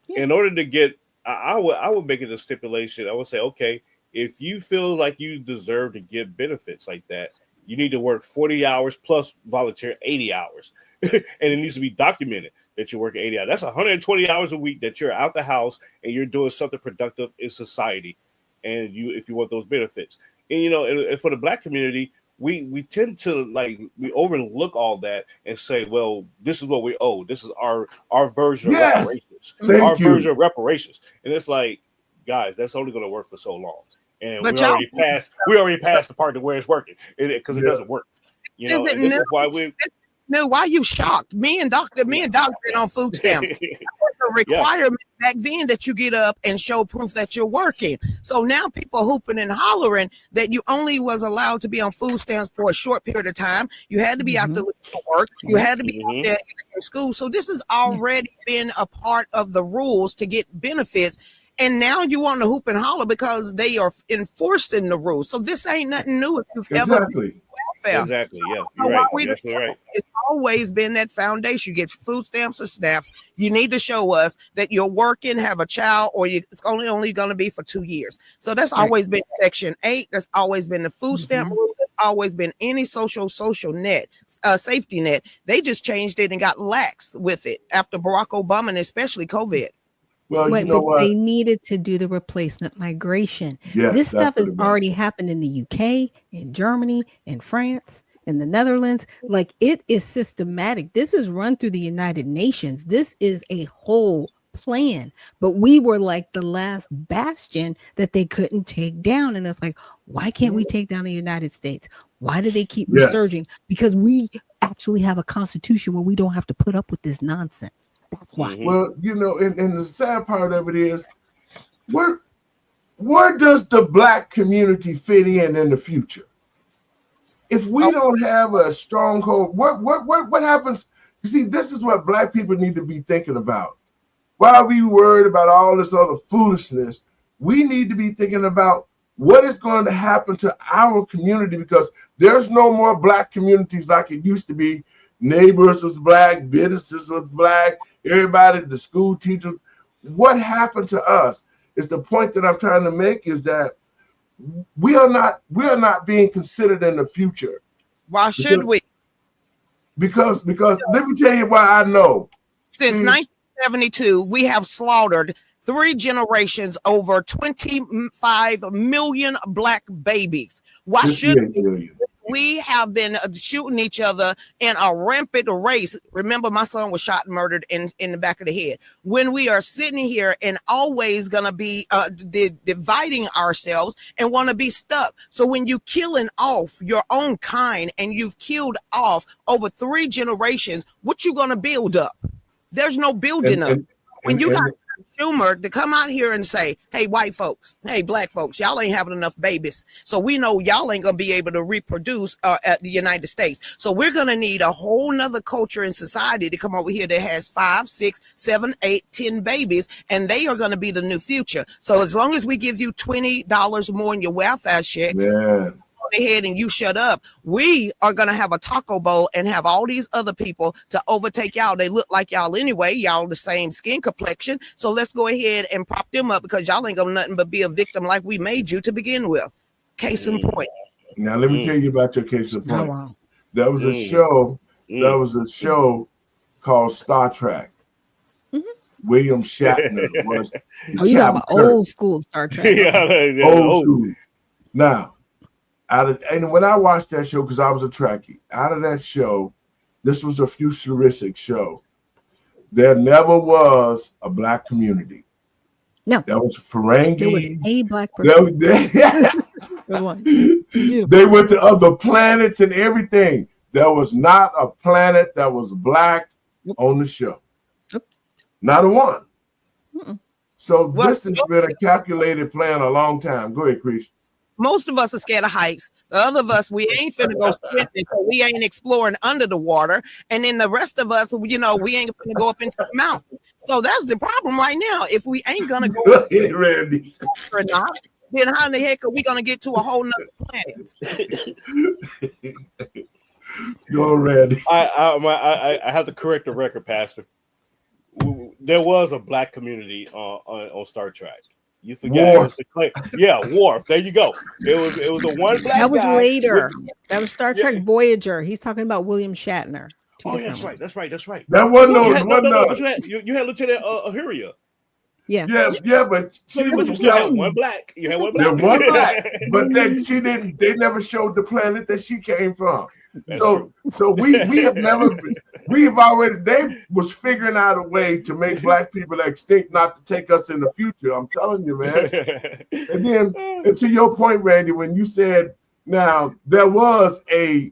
In order to get, I would make it a stipulation. I would say, okay, if you feel like you deserve to get benefits like that, you need to work 40 hours plus volunteer 80 hours. And it needs to be documented that you're working 80 hours. That's 120 hours a week that you're out the house and you're doing something productive in society. And if you want those benefits. And, and for the black community, we tend to we overlook all that and say, well, this is what we owe. This is our version of reparations. Our version of reparations. And it's like, guys, that's only going to work for so long. And we already passed the part to where it's working because it doesn't work. You know, and this is why why are you shocked? Me and Doctor been on food stamps. A requirement back then that you get up and show proof that you're working. So now people hooping and hollering that you only was allowed to be on food stamps for a short period of time. You had to be out there looking for work. You had to be out there in school. So this has already been a part of the rules to get benefits. And now you want to hoop and holler because they are enforcing the rules. So this ain't nothing new if you've ever been welfare. Exactly. Yeah. You're right. It's always been that foundation. You get food stamps or snaps. You need to show us that you're working, have a child, or it's only going to be for 2 years. So that's always been Section 8. That's always been the food stamp rule. That's always been any social net, safety net. They just changed it and got lax with it after Barack Obama and especially COVID. Well, but they needed to do the replacement migration. Yes, this stuff has already happened in the UK, in Germany, in France, in the Netherlands. Like, it is systematic. This is run through the United Nations. This is a whole plan. But we were like the last bastion that they couldn't take down. And it's like, why can't we take down the United States? Why do they keep resurging? Because we actually have a constitution where we don't have to put up with this nonsense. That's why. Well, you know, and the sad part of it is, where does the Black community fit in the future? If we don't have a stronghold, what happens? You see, this is what Black people need to be thinking about. Why are we worried about all this other foolishness? We need to be thinking about what is going to happen to our community, because there's no more Black communities like it used to be. Neighbors was Black, businesses was Black, everybody, the school teachers. What happened to us is the point that I'm trying to make, is that we are not being considered in the future. Why should we? Because let me tell you why I know. Since 1972, we have slaughtered 3 generations, over 25 million Black babies. Why should we have been shooting each other in a rampant race? Remember, my son was shot and murdered in the back of the head. When we are sitting here and always going to be dividing ourselves and want to be stuck. So when you killing off your own kind and you've killed off over 3 generations, what you going to build up? There's no building up. When you got Schumer to come out here and say, hey, white folks, hey, Black folks, y'all ain't having enough babies. So we know y'all ain't going to be able to reproduce at the United States. So we're going to need a whole nother culture and society to come over here that has 5, 6, 7, 8, 10 babies, and they are going to be the new future. So as long as we give you $20 more in your welfare check, ahead and you shut up, we are going to have a taco bowl and have all these other people to overtake y'all. They look like y'all anyway. Y'all the same skin complexion. So let's go ahead and prop them up, because y'all ain't gonna nothing but be a victim like we made you to begin with. Case in point. Now let me tell you about your case in point. There was a show. There was a show called Star Trek. William Shatner was. Oh, you talking about old school Star Trek? Old school. Now, and when I watched that show, because I was a Trekkie, out of that show, this was a futuristic show. There never was a Black community. No. There was Ferengi. There was a Black person. They went to other planets and everything. There was not a planet that was Black on the show. Not a one. So this has been a calculated plan a long time. Go ahead, Chris. Most of us are scared of heights. The other of us, we ain't finna go swimming, so we ain't exploring under the water. And then the rest of us, you know, we ain't finna go up into the mountains. So that's the problem right now. If we ain't gonna go Randy, or not, then how in the heck are we gonna get to a whole nother planet? Go, Randy. I have to correct the record, Pastor. There was a Black community on Star Trek. You forgot. Worf. There you go. It was a one Black. That was guy later. That was Star Trek Voyager. He's talking about William Shatner. Oh, yeah, that's right. That wasn't you had Lieutenant Uhura. Yeah. Yeah, but she It was was You had one. one black. You had one Yeah, black. one black, but then she didn't. They never showed the planet that she came from. That's So we have never. We've already. They was figuring out a way to make black people extinct, not to take us in the future. I'm telling you, man. And then, and to your point, Randy, when you said, now there was a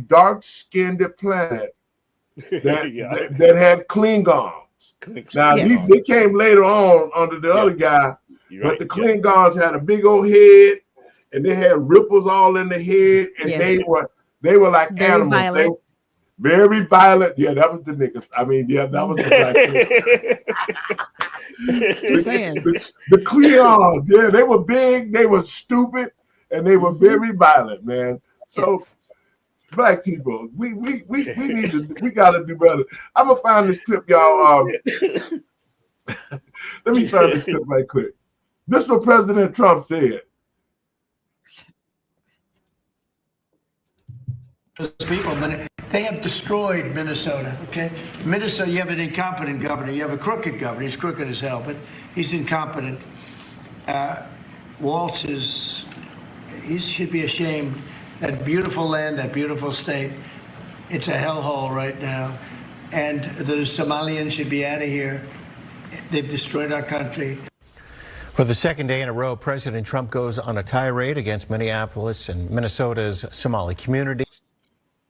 dark-skinned planet that had Klingons. Now Yes. they came later on under the other guy, You're but right, the Klingons had a big old head, and they had ripples all in the head, and Yeah. they were like Very animals. violent. Very violent. Yeah, that was the niggas. I mean, yeah, that was the black. Just saying. The Klingons, yeah, they were big, they were stupid, and they were very violent, man. So Yes. black people, we gotta do better. I'm gonna find this clip, y'all. Let me find this clip right quick. This is what President Trump said. Those people, but they have destroyed Minnesota, okay? Minnesota, you have an incompetent governor. You have a crooked governor. He's crooked as hell, but he's incompetent. Walz he should be ashamed. That beautiful land, that beautiful state, it's a hellhole right now. And the Somalians should be out of here. They've destroyed our country. For the second day in a row, President Trump goes on a tirade against Minneapolis and Minnesota's Somali community.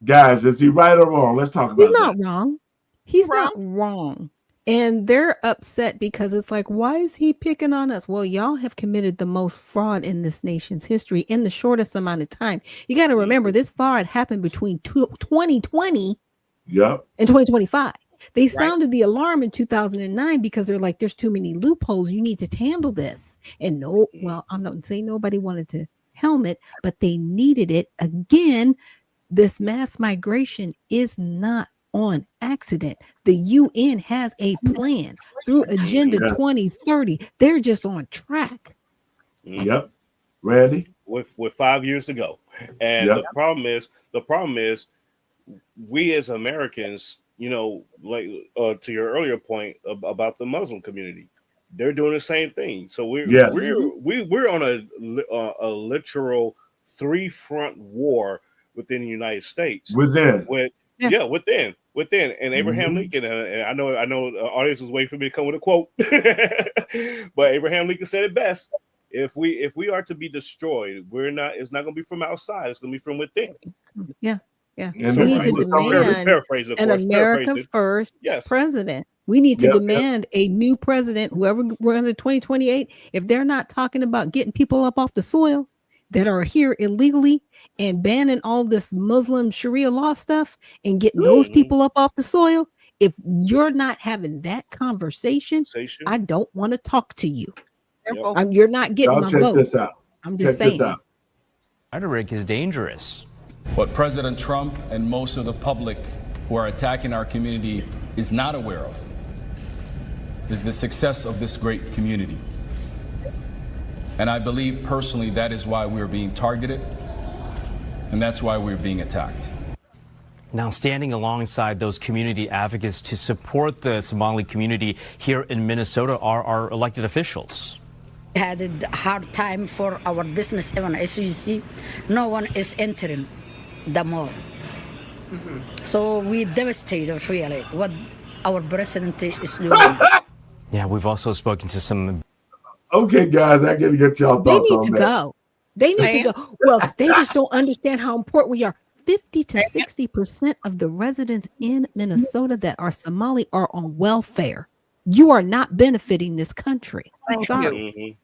Guys, is he right or wrong? Let's talk about He's not wrong. He's not wrong. And they're upset because it's like, why is he picking on us? Well, y'all have committed the most fraud in this nation's history in the shortest amount of time. You got to remember, this fraud happened between 2020 and 2025. They sounded the alarm in 2009 because they're like, there's too many loopholes. You need to handle this. And no, well, I'm not saying nobody wanted to helmet, but they needed it. Again, this mass migration is not on accident. The UN has a plan through Agenda 2030. They're just on track. Yep. Randy? With 5 years to go. And the problem is we as Americans, you know, like to your earlier point about the Muslim community, they're doing the same thing. So we're on a literal 3-front war within the United States. Within. Within. And Abraham Lincoln, and I know the audience was waiting for me to come with a quote, but Abraham Lincoln said it best. If we are to be destroyed, it's not going to be from outside. It's going to be from within. Yeah. And we need to demand an America first president. We need to demand a new president, whoever runs in 2028. If they're not talking about getting people up off the soil that are here illegally and banning all this Muslim Sharia law stuff and getting those people up off the soil, if you're not having that conversation, I don't want to talk to you. You're not getting my vote. This out. I'm just saying. Rhetoric is dangerous. What President Trump and most of the public who are attacking our community is not aware of is the success of this great community. And I believe personally that is why we're being targeted, and that's why we're being attacked. Now, standing alongside those community advocates to support the Somali community here in Minnesota are our elected officials. Had a hard time for our business, even as you see, no one is entering the mall. So we devastated really what our president is doing. Yeah, we've also spoken to some. Okay, guys, I gotta get y'all thoughts on that. They need to go. They need to go. Well, they just don't understand how important we are. 50 to 60% of the residents in Minnesota that are Somali are on welfare. You are not benefiting this country. Thank Sorry. you.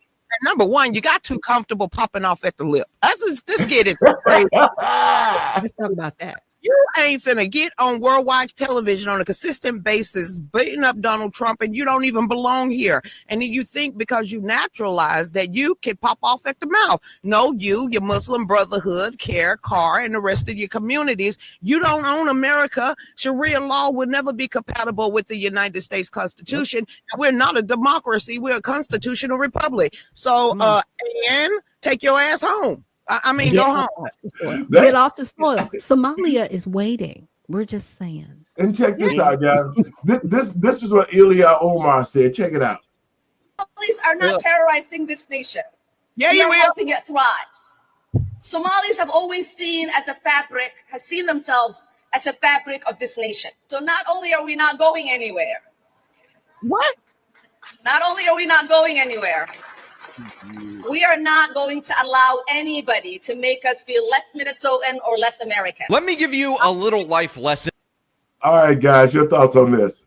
Number one, you got too comfortable popping off at the lip. This kid is crazy. Let's talk about that. You ain't finna get on worldwide television on a consistent basis, beating up Donald Trump, and you don't even belong here. And then you think because you naturalize that you can pop off at the mouth. No, your Muslim Brotherhood, CARE, CAR, and the rest of your communities, you don't own America. Sharia law will never be compatible with the United States Constitution. We're not a democracy. We're a constitutional republic. So, and take your ass home. I mean, go home. Get off the soil. Somalia is waiting. We're just saying. And check this out, guys. This is what Ilya Omar said. Check it out. Somalis are not terrorizing this nation. Yeah, we you are will. helping it thrive. Somalis have always seen themselves as a fabric of this nation. So not only are we not going anywhere. What? Not only are we not going anywhere, we are not going to allow anybody to make us feel less Minnesotan or less American. Let me give you a little life lesson. All right, guys, your thoughts on this?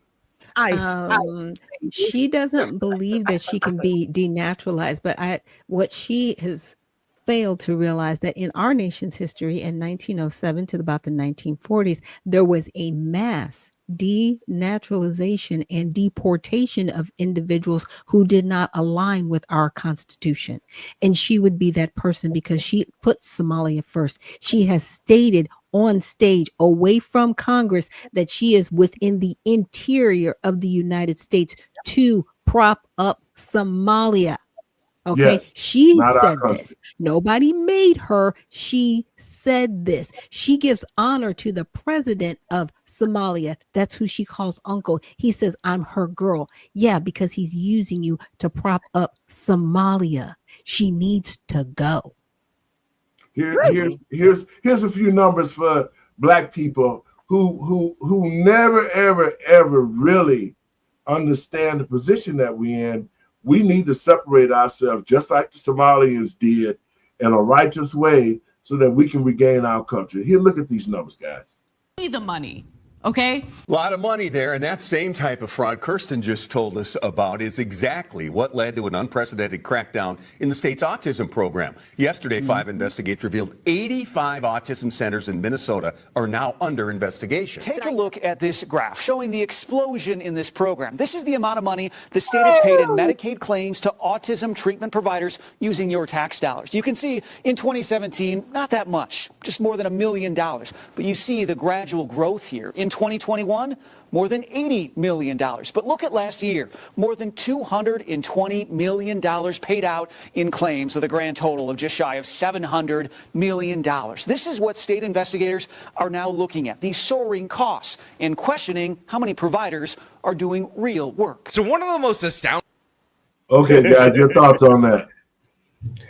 She doesn't believe that she can be denaturalized, but what she has failed to realize that in our nation's history in 1907 to about the 1940s, there was a mass denaturalization and deportation of individuals who did not align with our Constitution. And she would be that person because she put Somalia first. She has stated on stage away from Congress that she is within the interior of the United States to prop up Somalia. Okay, Yes, she not our said country. this. Nobody made her. She said this. She gives honor to the president of Somalia. That's who she calls uncle. He says, I'm her girl. Yeah, because he's using you to prop up Somalia. She needs to go. Here's a few numbers for Black people who never ever really understand the position that we're in. We need to separate ourselves just like the Somalians did in a righteous way so that we can regain our culture. Here, look at these numbers, guys. The money. Okay. A lot of money there, and that same type of fraud Kirsten just told us about is exactly what led to an unprecedented crackdown in the state's autism program. Yesterday, 5 investigators revealed 85 autism centers in Minnesota are now under investigation. Take a look at this graph showing the explosion in this program. This is the amount of money the state has paid in Medicaid claims to autism treatment providers using your tax dollars. You can see in 2017, not that much, just more than $1 million. But you see the gradual growth here. In 2021, more than $80 million. But look at last year, more than $220 million paid out in claims with a grand total of just shy of $700 million. This is what state investigators are now looking at, these soaring costs, and questioning how many providers are doing real work. So one of the most astounding. Okay, guys, your thoughts on that?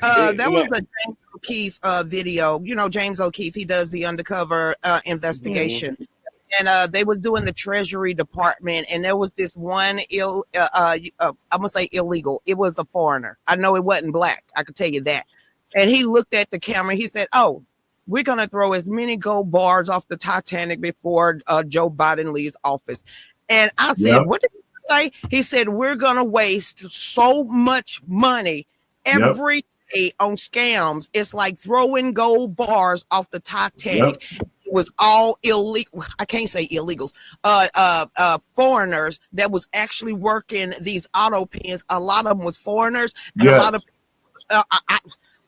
That was the James O'Keefe video. You know, James O'Keefe, he does the undercover investigation. And they were doing the Treasury Department, and there was this one I'm gonna say illegal. It was a foreigner. I know it wasn't Black. I could tell you that. And he looked at the camera. He said, "Oh, we're gonna throw as many gold bars off the Titanic before Joe Biden leaves office." And I said, "What did he say?" He said, "We're gonna waste so much money every day on scams. It's like throwing gold bars off the Titanic." Was all illegal. I can't say illegals. Foreigners that was actually working these auto pens. A lot of them was foreigners, and a lot of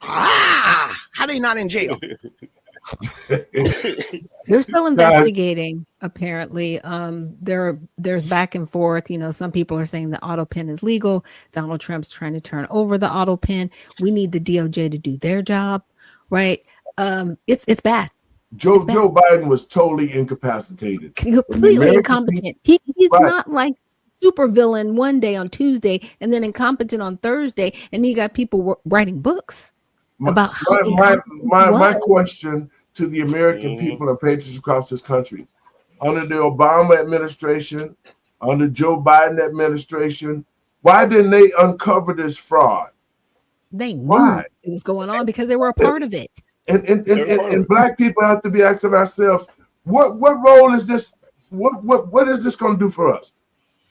how they not in jail? They're still investigating. Apparently, there's back and forth. You know, some people are saying the auto pen is legal. Donald Trump's trying to turn over the auto pen. We need the DOJ to do their job, right? It's bad. Joe Biden was totally incapacitated. Completely incompetent. He's not like supervillain one day on Tuesday and then incompetent on Thursday, and you got people writing books about how my question to the American people and patriots across this country. Under the Obama administration, under Joe Biden administration, why didn't they uncover this fraud? They knew it was going on because they were a part of it. And Black people have to be asking ourselves, what role is this? What is this going to do for us?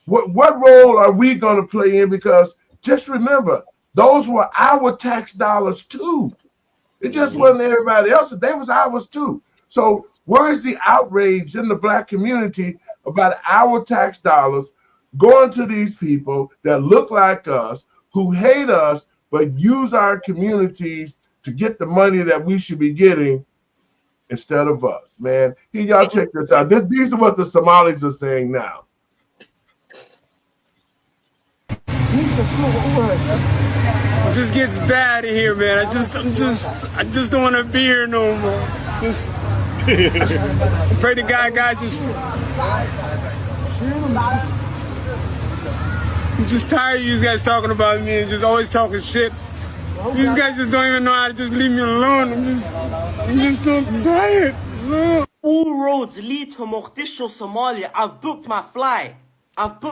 What role are we going to play in? Because just remember, those were our tax dollars too. It just wasn't everybody else's. They was ours too. So where is the outrage in the Black community about our tax dollars going to these people that look like us, who hate us, but use our communities to get the money that we should be getting instead of us, man? Here, y'all check this out. These are what the Somalis are saying now. It just gets bad in here, man. I just don't want to be here no more. Pray to God, just. I'm just tired of you guys talking about me and just always talking shit. You guys just don't even know how to just leave me alone. I'm just so tired. All roads lead to Mogadishu, Somalia. I've booked my flight. By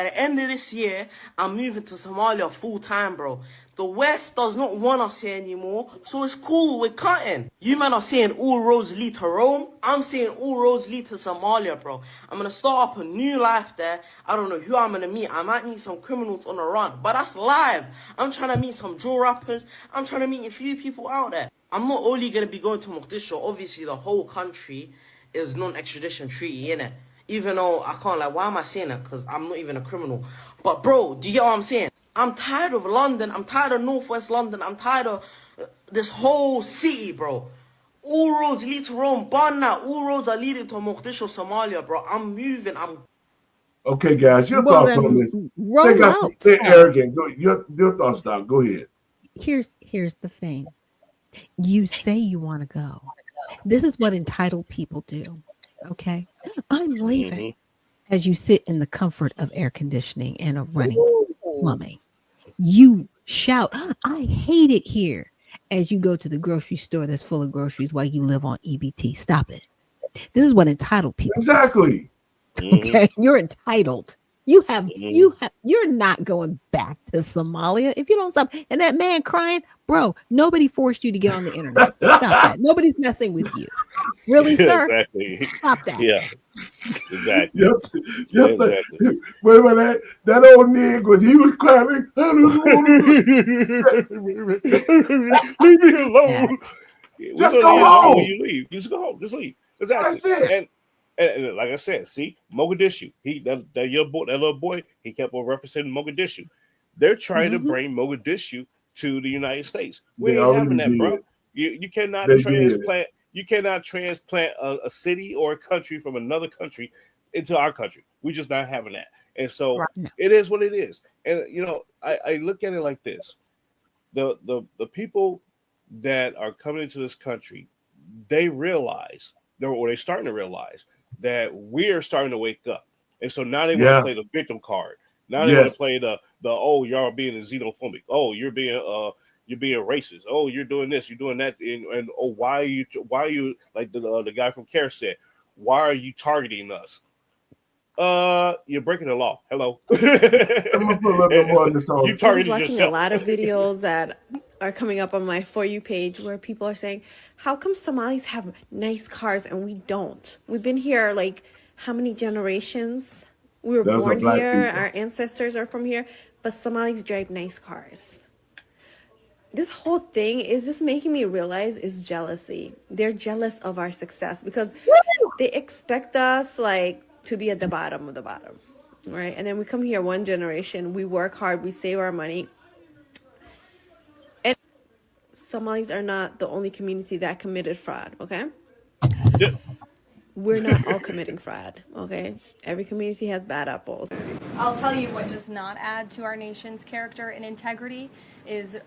the end of this year, I'm moving to Somalia full time, bro. The West does not want us here anymore, so it's cool, we're cutting. You man are saying all roads lead to Rome. I'm saying all roads lead to Somalia, bro. I'm gonna start up a new life there. I don't know who I'm gonna meet. I might meet some criminals on the run, but that's live. I'm trying to meet some drill rappers. I'm trying to meet a few people out there. I'm not only gonna be going to Mogadishu. Obviously, the whole country is non-extradition treaty, innit? Even though I can't, like, why am I saying that? Because I'm not even a criminal. But, bro, do you get what I'm saying? I'm tired of London. I'm tired of Northwest London. I'm tired of this whole city, bro. All roads lead to Rome. Barna, all roads are leading to Mogadishu, Somalia, bro. I'm moving. Okay, guys, your thoughts on this? They got some, they're arrogant. Go, your thoughts, Doc. Go ahead. Here's the thing. You say you want to go. This is what entitled people do. Okay, I'm leaving. As you sit in the comfort of air conditioning and a running plumbing, you shout, "I hate it here," as you go to the grocery store that's full of groceries while you live on EBT. Stop it. This is what entitled people exactly. Do. Okay, you're entitled. You're not going back to Somalia if you don't stop. And that man crying, bro, nobody forced you to get on the internet. Stop that. Nobody's messing with you. Really, sir? Exactly. Stop that. Yeah. Exactly. Exactly. Wait a minute. That old nigga he was crying. I don't want to leave me alone. Just go home. When you leave. Just go home. Just leave. Exactly. That's it. And like I said, see, Mogadishu. That little boy, he kept on referencing Mogadishu. They're trying to bring Mogadishu to the United States. We ain't having that, bro. You cannot transplant. You cannot transplant a city or a country from another country into our country. We're just not having that. And so it is what it is. And you know, I look at it like this: the people that are coming into this country, they realize, or they're starting to realize, that we're starting to wake up. And so now they want to play the victim card. Now they want to play the oh, y'all being xenophobic. Oh, you're being racist. Oh, you're doing this, you're doing that, and oh, why are you like the guy from CARE said, why are you targeting us? You're breaking the law. Hello. I'm gonna put a little bit more on this on. You targeted I was watching yourself. a lot of videos that are coming up on my For You page where people are saying, how come Somalis have nice cars and we don't? We've been here like how many generations? We were born here, our ancestors are from here, but Somalis drive nice cars. This whole thing is just making me realize is jealousy. They're jealous of our success because they expect us like to be at the bottom of the bottom, right? And then we come here one generation, we work hard, we save our money. And Somalis are not the only community that committed fraud, okay? Yeah. We're not all committing fraud, okay? Every community has bad apples. I'll tell you what does not add to our nation's character and integrity is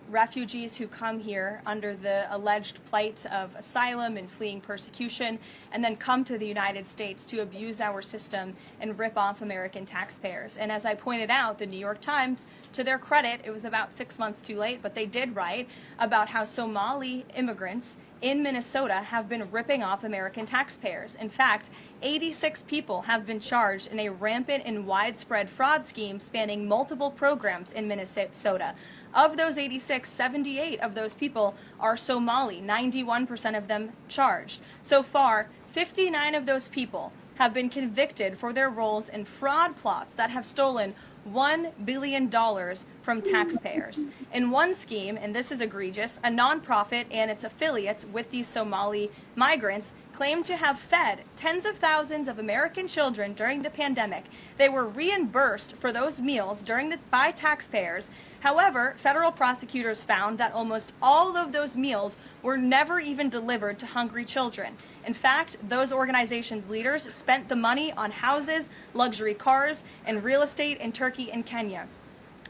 refugees who come here under the alleged plight of asylum and fleeing persecution and then come to the United States to abuse our system and rip off American taxpayers. And as I pointed out, the New York Times, to their credit, it was about 6 months too late, but they did write about how Somali immigrants in Minnesota have been ripping off American taxpayers. In fact, 86 people have been charged in a rampant and widespread fraud scheme spanning multiple programs in Minnesota. Of those 86, 78 of those people are Somali, 91% of them charged. So far, 59 of those people have been convicted for their roles in fraud plots that have stolen $1 billion from taxpayers. In one scheme, and this is egregious, a nonprofit and its affiliates with these Somali migrants claimed to have fed tens of thousands of American children during the pandemic. They were reimbursed for those meals by taxpayers. However, federal prosecutors found that almost all of those meals were never even delivered to hungry children. In fact, those organizations' leaders spent the money on houses, luxury cars, and real estate in Turkey and Kenya.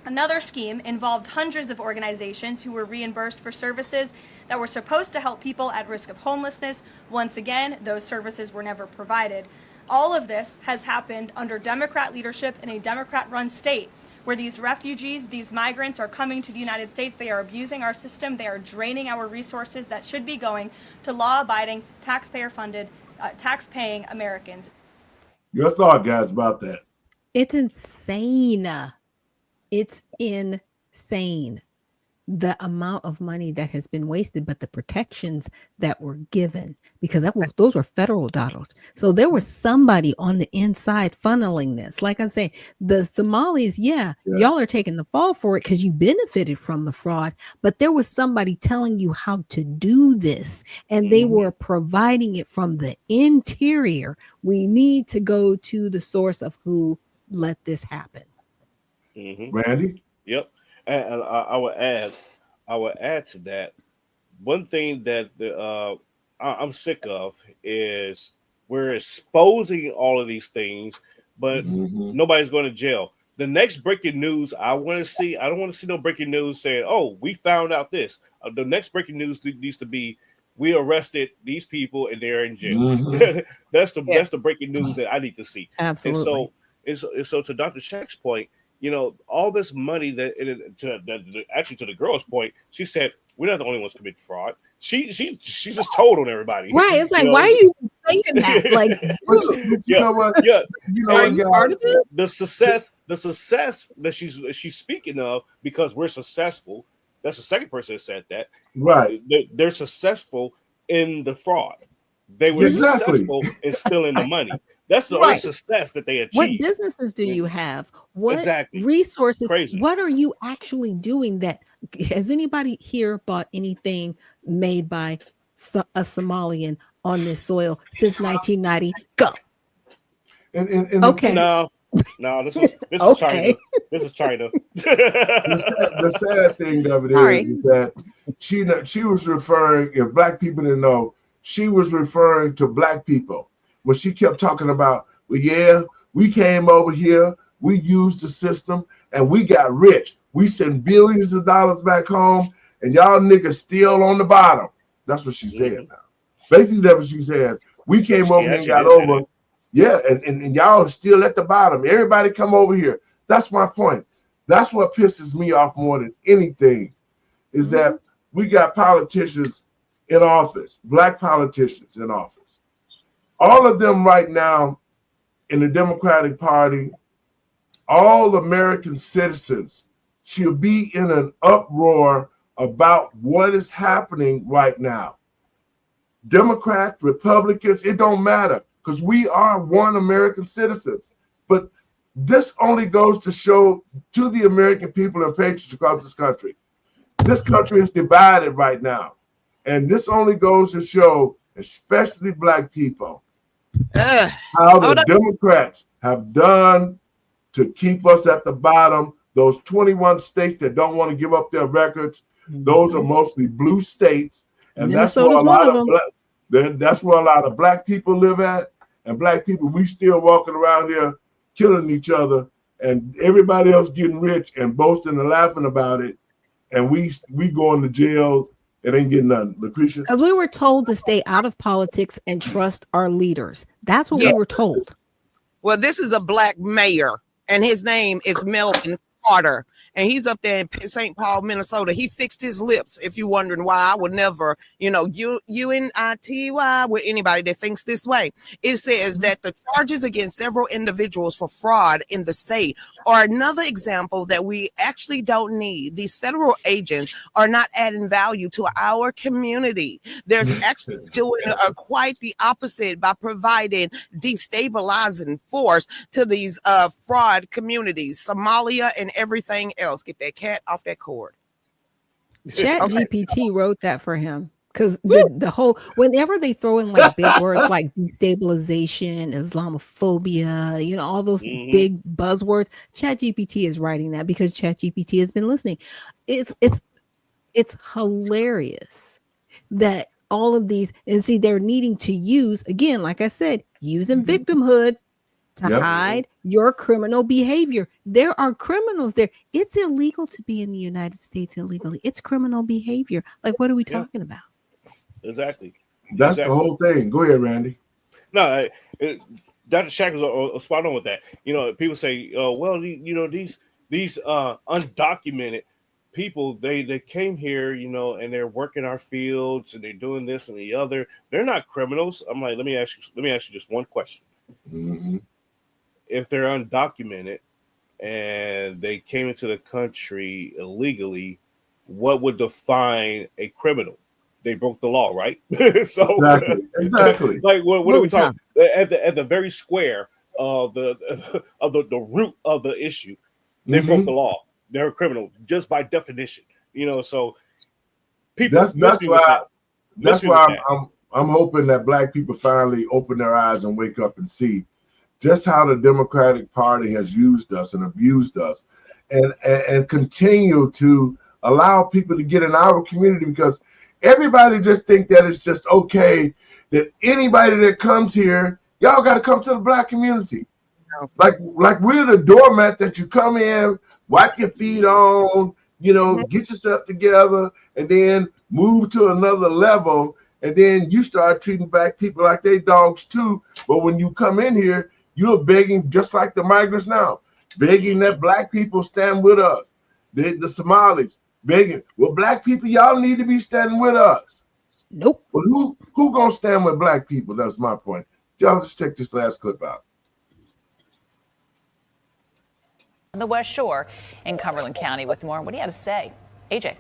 Another scheme involved hundreds of organizations who were reimbursed for services that were supposed to help people at risk of homelessness. Once again, those services were never provided. All of this has happened under Democrat leadership in a Democrat-run state, where these refugees, these migrants are coming to the United States. They are abusing our system. They are draining our resources that should be going to law-abiding, taxpayer-funded, tax-paying Americans. Your thought, guys, about that? It's insane. It's insane. The amount of money that has been wasted, but the protections that were given, because those were federal dollars. So there was somebody on the inside funneling this. Like I'm saying, the Somalis, y'all are taking the fall for it because you benefited from the fraud, but there was somebody telling you how to do this, and they were providing it from the interior. We need to go to the source of who let this happen. Randy? Yep. And I would add to that. One thing that I'm sick of is we're exposing all of these things, but nobody's going to jail. The next breaking news I don't want to see no breaking news saying, "Oh, we found out this." The next breaking news needs to be, "We arrested these people and they're in jail." That's the breaking news that I need to see. Absolutely. And so to Dr. Shack's point, all this money to the girl's point, she said, we're not the only ones committing fraud. She just told on everybody. Right. It's like, why are you saying that? Like, you know what? Yeah. Guys? The success that she's speaking of, because we're successful. That's the second person that said that. Right. They're successful in the fraud. They were successful in stealing the money. That's the only success that they achieved. What businesses do you have? What resources? Crazy. What are you actually doing? That has anybody here bought anything made by a Somalian on this soil since 1990? Go. And okay. No, this is China. This is China. The sad thing of it is that she was referring, if black people didn't know, she was referring to black people. When she kept talking about, we came over here, we used the system, and we got rich. We sent billions of dollars back home, and y'all niggas still on the bottom. That's what she said now. Basically, that's what she said. We came over here and got over. And y'all are still at the bottom. Everybody come over here. That's my point. That's what pisses me off more than anything, is that we got politicians in office, black politicians in office. All of them right now in the Democratic Party, all American citizens should be in an uproar about what is happening right now. Democrats, Republicans, it don't matter, because we are one American citizens. But this only goes to show to the American people and patriots across this country. This country is divided right now. And this only goes to show, especially black people, how the Democrats have done to keep us at the bottom. Those 21 states that don't want to give up their records, those are mostly blue states, and that's where a lot of black people live at. And black people, we still walking around here killing each other, and everybody else getting rich and boasting and laughing about it, and we going to jail. It ain't getting nothing. Lucretia? Because we were told to stay out of politics and trust our leaders. That's what we were told. Well, this is a black mayor, and his name is Melvin Carter, and he's up there in St. Paul, Minnesota. He fixed his lips. If you're wondering why, I would never, UNITY with anybody that thinks this way. It says that the charges against several individuals for fraud in the state are another example that we actually don't need. These federal agents are not adding value to our community. There's actually doing quite the opposite by providing destabilizing force to these fraud communities, Somalia and everything else. Get that cat off that cord. ChatGPT wrote that for him, because the whole, whenever they throw in like big words like destabilization, Islamophobia, all those big buzzwords, ChatGPT is writing that because ChatGPT has been listening. It's hilarious that all of these, and see, they're needing to use, again, like I said, using victimhood to Yep. hide your criminal behavior. There are criminals there. It's illegal to be in the United States illegally. It's criminal behavior. Like, what are we talking about? Exactly. That's the whole thing. Go ahead, Randy. No, Dr. Shack was spot on with that. You know, people say, well, you know, these undocumented people, they came here, you know, and they're working our fields and they're doing this and the other. They're not criminals. I'm like, let me ask you just one question. Mm-hmm. If they're undocumented and they came into the country illegally, what would define a criminal? They broke the law, right? So exactly. Like what are we talking at the very square of the root of the issue? They broke the law. They're a criminal just by definition. You know, so people. That's why I'm hoping that Black people finally open their eyes and wake up and see just how the Democratic Party has used us and abused us, and continue to allow people to get in our community, because everybody just think that it's just okay that anybody that comes here, y'all got to come to the Black community. Like we're the doormat that you come in, wipe your feet on, you know, get yourself together, and then move to another level, and then you start treating Black people like they dogs too. But when you come in here, you're begging, just like the migrants now, begging that Black people stand with us. The Somalis begging, well, Black people, y'all need to be standing with us. Nope. But who gonna stand with Black people? That's my point. Y'all just check this last clip out. On the West Shore in Cumberland County with more. What do you have to say? AJ.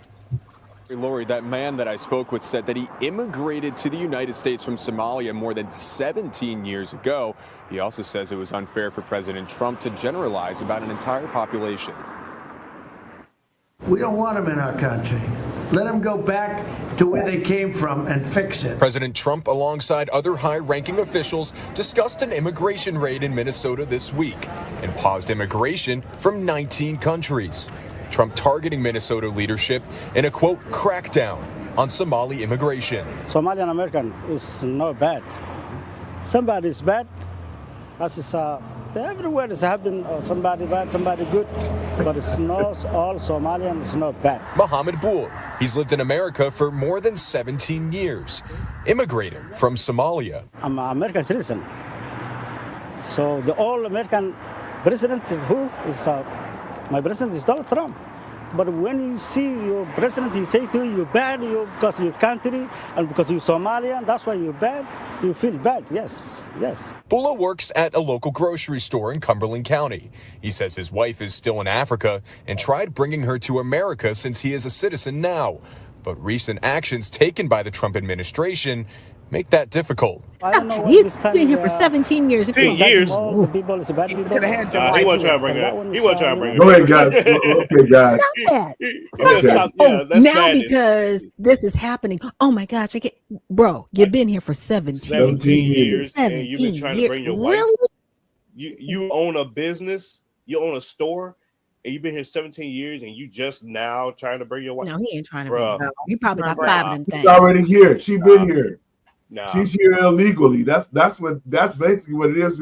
Lori, that man that I spoke with said that he immigrated to the United States from Somalia more than 17 years ago. He also says it was unfair for President Trump to generalize about an entire population. We don't want them in our country. Let them go back to where they came from and fix it. President Trump, alongside other high-ranking officials, discussed an immigration raid in Minnesota this week and paused immigration from 19 countries. Trump targeting Minnesota leadership in a, quote, crackdown on Somali immigration. Somalian American is not bad. Somebody is bad. That is everywhere is happening. Somebody bad, somebody good, but it's not all Somalian is not bad. Mohammed Bool, he's lived in America for more than 17 years, immigrating from Somalia. I'm an American citizen. So the all American president who is my president is Donald Trump. But when you see your president, he say to you, you're bad because you're country and because you're Somalian, that's why you're bad. You feel bad, yes. Bula works at a local grocery store in Cumberland County. He says his wife is still in Africa and tried bringing her to America since he is a citizen now. But recent actions taken by the Trump administration make that difficult. He's been here for 17 years. 10 years. He wasn't trying to bring her. He wasn't trying to bring her. Go ahead, guys. Okay, guys. Stop that. Oh, now because this is happening. Oh my gosh, bro, you've been here for 17 years. 17 and you've been trying to bring your wife. Really? You own a business, you own a store, and you've been here 17 years, and you just now trying to bring your wife. No, he ain't trying to bring her. He probably got 5 of them things. She's already here. She's been here. Nah. She's here illegally. That's basically what it is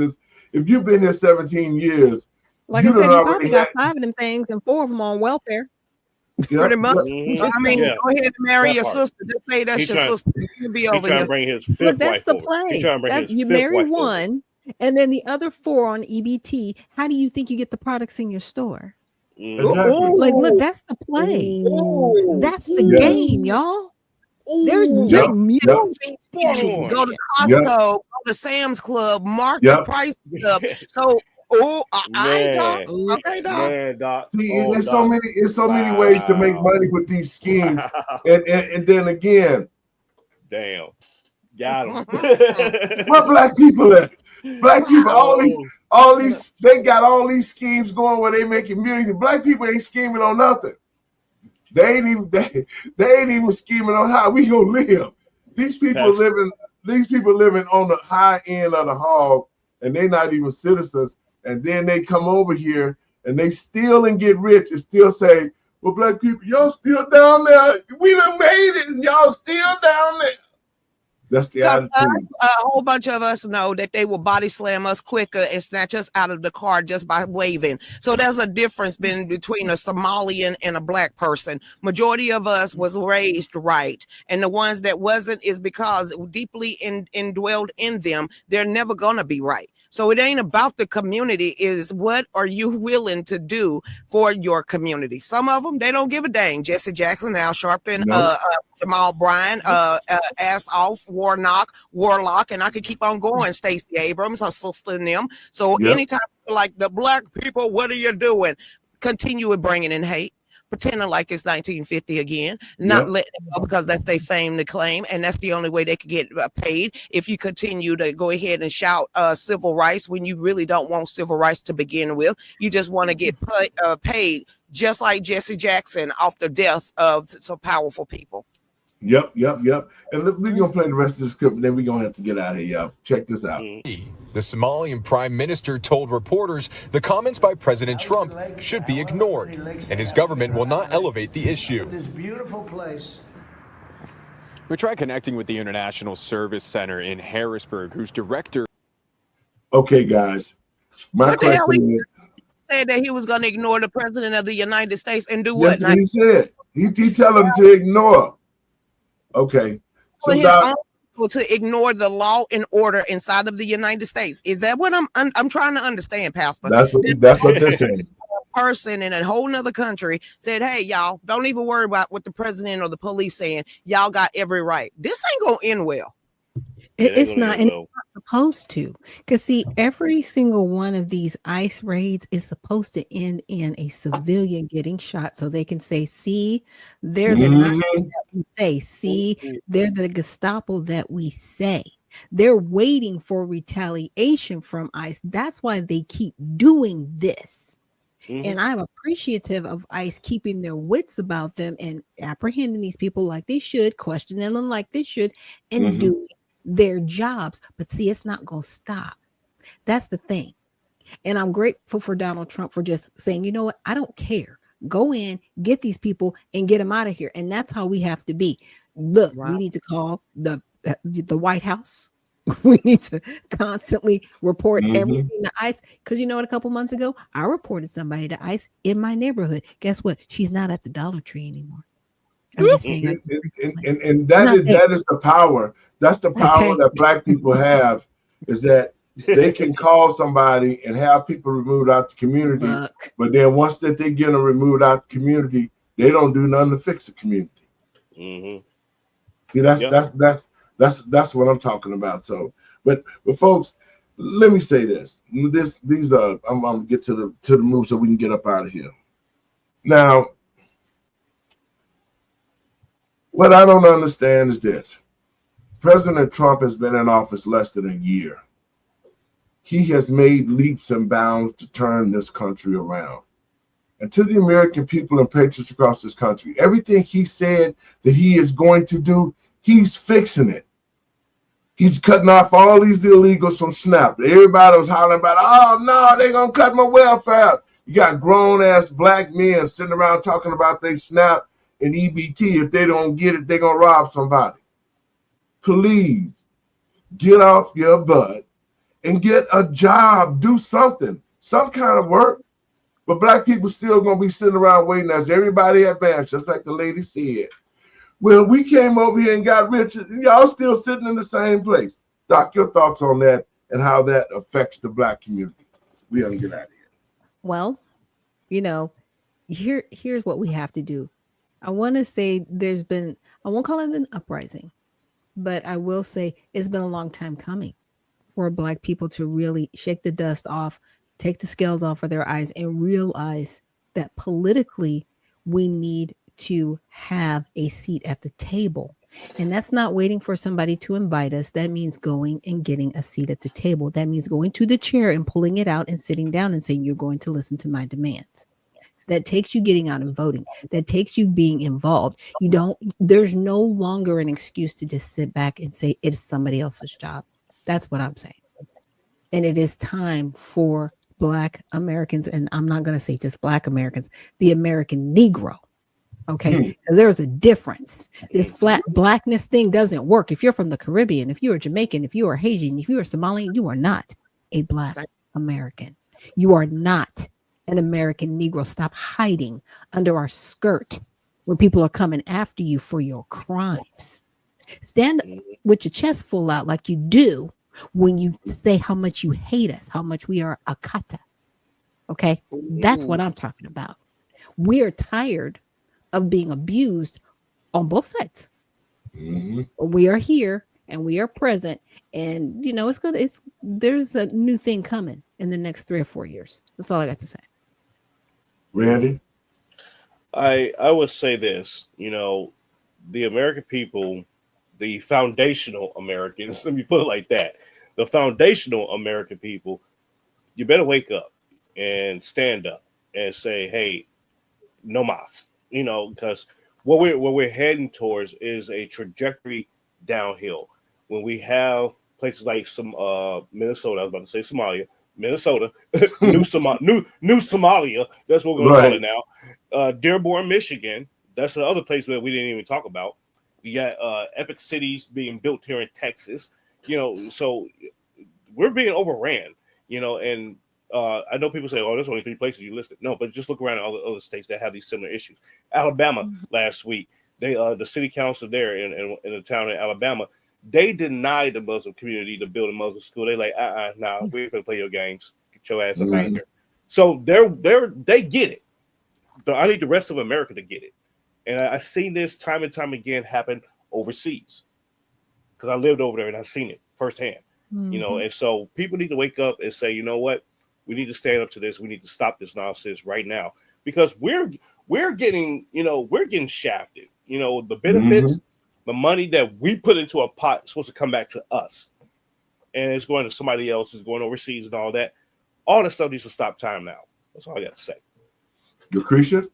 if you've been here 17 years, like I said, he probably got 5 of them things and 4 of them on welfare. Pretty much. I mean, go ahead and marry your sister. Just say that's your sister. You'll be over here. Bring his fifth But that's the wife play. You marry one, and then the other 4 on EBT. How do you think you get the products in your store? Exactly. Like, look, that's the play. That's the game, y'all. There's Go to Costco, go to Sam's Club, mark the price up. So, I ain't dog. Okay, dog. Man, doc. See, there's so many ways to make money with these schemes, and then again, damn, got him. What Black people at? Black people, all these, they got all these schemes going where they making millions. Black people ain't scheming on nothing. They ain't even scheming on how we gonna live. These people living on the high end of the hog, and they not even citizens. And then they come over here and they steal and get rich and still say, well, Black people, y'all still down there. We done made it and y'all still down there. That's the Because attitude. a whole bunch of us know that they will body slam us quicker and snatch us out of the car just by waving. So there's a difference between a Somalian and a black person. Majority of us was raised right, and the ones that wasn't is because deeply indwelled in them, they're never gonna be right. So it ain't about the community, is what are you willing to do for your community? Some of them, they don't give a dang. Jesse Jackson, Al Sharpton, Jamal Bryan, Ass Off, Warlock, and I could keep on going. Stacey Abrams, her sister and them. So anytime like the black people, what are you doing? Continue with bringing in hate. Pretending like it's 1950 again, not letting it go because that's their fame to claim, and that's the only way they could get paid. If you continue to go ahead and shout civil rights when you really don't want civil rights to begin with, you just want to get paid, just like Jesse Jackson off the death of some powerful people. Yep. And we're going to play the rest of this clip, and then we're going to have to get out of here, y'all. Check this out. The Somalian prime minister told reporters the comments by President Trump should be ignored, and his government will not elevate the issue. This beautiful place. We tried connecting with the International Service Center in Harrisburg, whose director. Okay, guys. My question is, said that he was going to ignore the president of the United States and do that's what? what he said. He tell him to ignore. Okay. For his own people to ignore the law and order inside of the United States. Is that what I'm trying to understand, Pastor? That's what they're saying. A person in a whole nother country said, hey, y'all, don't even worry about what the president or the police saying. Y'all got every right. This ain't going to end well. It's not, and it's not supposed to. Because, see, every single one of these ICE raids is supposed to end in a civilian getting shot so they can say, see, they're the Nazis that we say. See, they're the Gestapo that we say. They're waiting for retaliation from ICE. That's why they keep doing this. And I'm appreciative of ICE keeping their wits about them and apprehending these people like they should, questioning them like they should, and doing their jobs. But see, it's not going to stop. That's the thing. And I'm grateful for Donald Trump for just saying, you know what? I don't care. Go in, get these people and get them out of here. And that's how we have to be. Look, we need to call the White House. We need to constantly report everything to ICE. Because you know what, a couple months ago, I reported somebody to ICE in my neighborhood. Guess what? She's not at the Dollar Tree anymore. I'm just saying, and that is the power. That's the power that black people have, is that they can call somebody and have people removed out the community. But then once that they get them removed out the community, they don't do nothing to fix the community. See, that's what I'm talking about. So, but folks, let me say this. These are I'm gonna get to the move so we can get up out of here. Now, what I don't understand is this. President Trump has been in office less than a year. He has made leaps and bounds to turn this country around. And to the American people and patriots across this country, everything he said that he is going to do, he's fixing it. He's cutting off all these illegals from SNAP. Everybody was hollering about, oh, no, they're going to cut my welfare. You got grown-ass black men sitting around talking about they SNAP and EBT. If they don't get it, they're going to rob somebody. Please get off your butt and get a job. Do something, some kind of work. But black people still going to be sitting around waiting as everybody advanced, just like the lady said. Well, we came over here and got rich, and y'all still sitting in the same place. Doc, your thoughts on that and how that affects the black community. We gotta get out of here. Well, you know, here's what we have to do. I want to say there's been, I won't call it an uprising, but I will say it's been a long time coming for black people to really shake the dust off, take the scales off of their eyes, and realize that politically we need to have a seat at the table. And that's not waiting for somebody to invite us. That means going and getting a seat at the table. That means going to the chair and pulling it out and sitting down and saying, you're going to listen to my demands. That takes you getting out and voting. That takes you being involved. There's no longer an excuse to just sit back and say it's somebody else's job. That's what I'm saying. And it is time for Black Americans, and I'm not going to say just Black Americans, the American Negro, Okay, so there's a difference. This flat blackness thing doesn't work. If you're from the Caribbean, if you're Jamaican, if you are Haitian, if you are Somalian, you are not a Black American. You are not an American Negro. Stop hiding under our skirt when people are coming after you for your crimes. Stand with your chest full out like you do when you say how much you hate us, how much we are Akata. Okay, that's what I'm talking about. We are tired of being abused on both sides. We are here and we are present, and you know there's a new thing coming in the next 3 or 4 years. That's all I got to say. Randy? I would say this, you know, the American people, the foundational Americans, let me put it like that. The foundational American people, you better wake up and stand up and say, hey, no mas. You know, because what we're heading towards is a trajectory downhill. When we have places like some Minnesota, I was about to say Somalia, Minnesota, new Somalia. That's what we're going to call it now. Dearborn, Michigan. That's the other place that we didn't even talk about. We got epic cities being built here in Texas. You know, so we're being overran. You know, and I know people say, "Oh, there's only 3 places you listed." No, but just look around at all the other states that have these similar issues. Alabama last week, they the city council there in the town of Alabama, they denied the Muslim community to build a Muslim school. They like, nah, we ain't gonna play your games. Get your ass up out of here. So they get it. But I need the rest of America to get it. And I've seen this time and time again happen overseas because I lived over there and I've seen it firsthand. You know, and so people need to wake up and say, you know what? We need to stand up to this. We need to stop this nonsense right now because we're getting shafted. You know, the benefits, the money that we put into a pot is supposed to come back to us, and it's going to somebody else who's going overseas and all that. All that stuff needs to stop time now. That's all I got to say. Lucretia?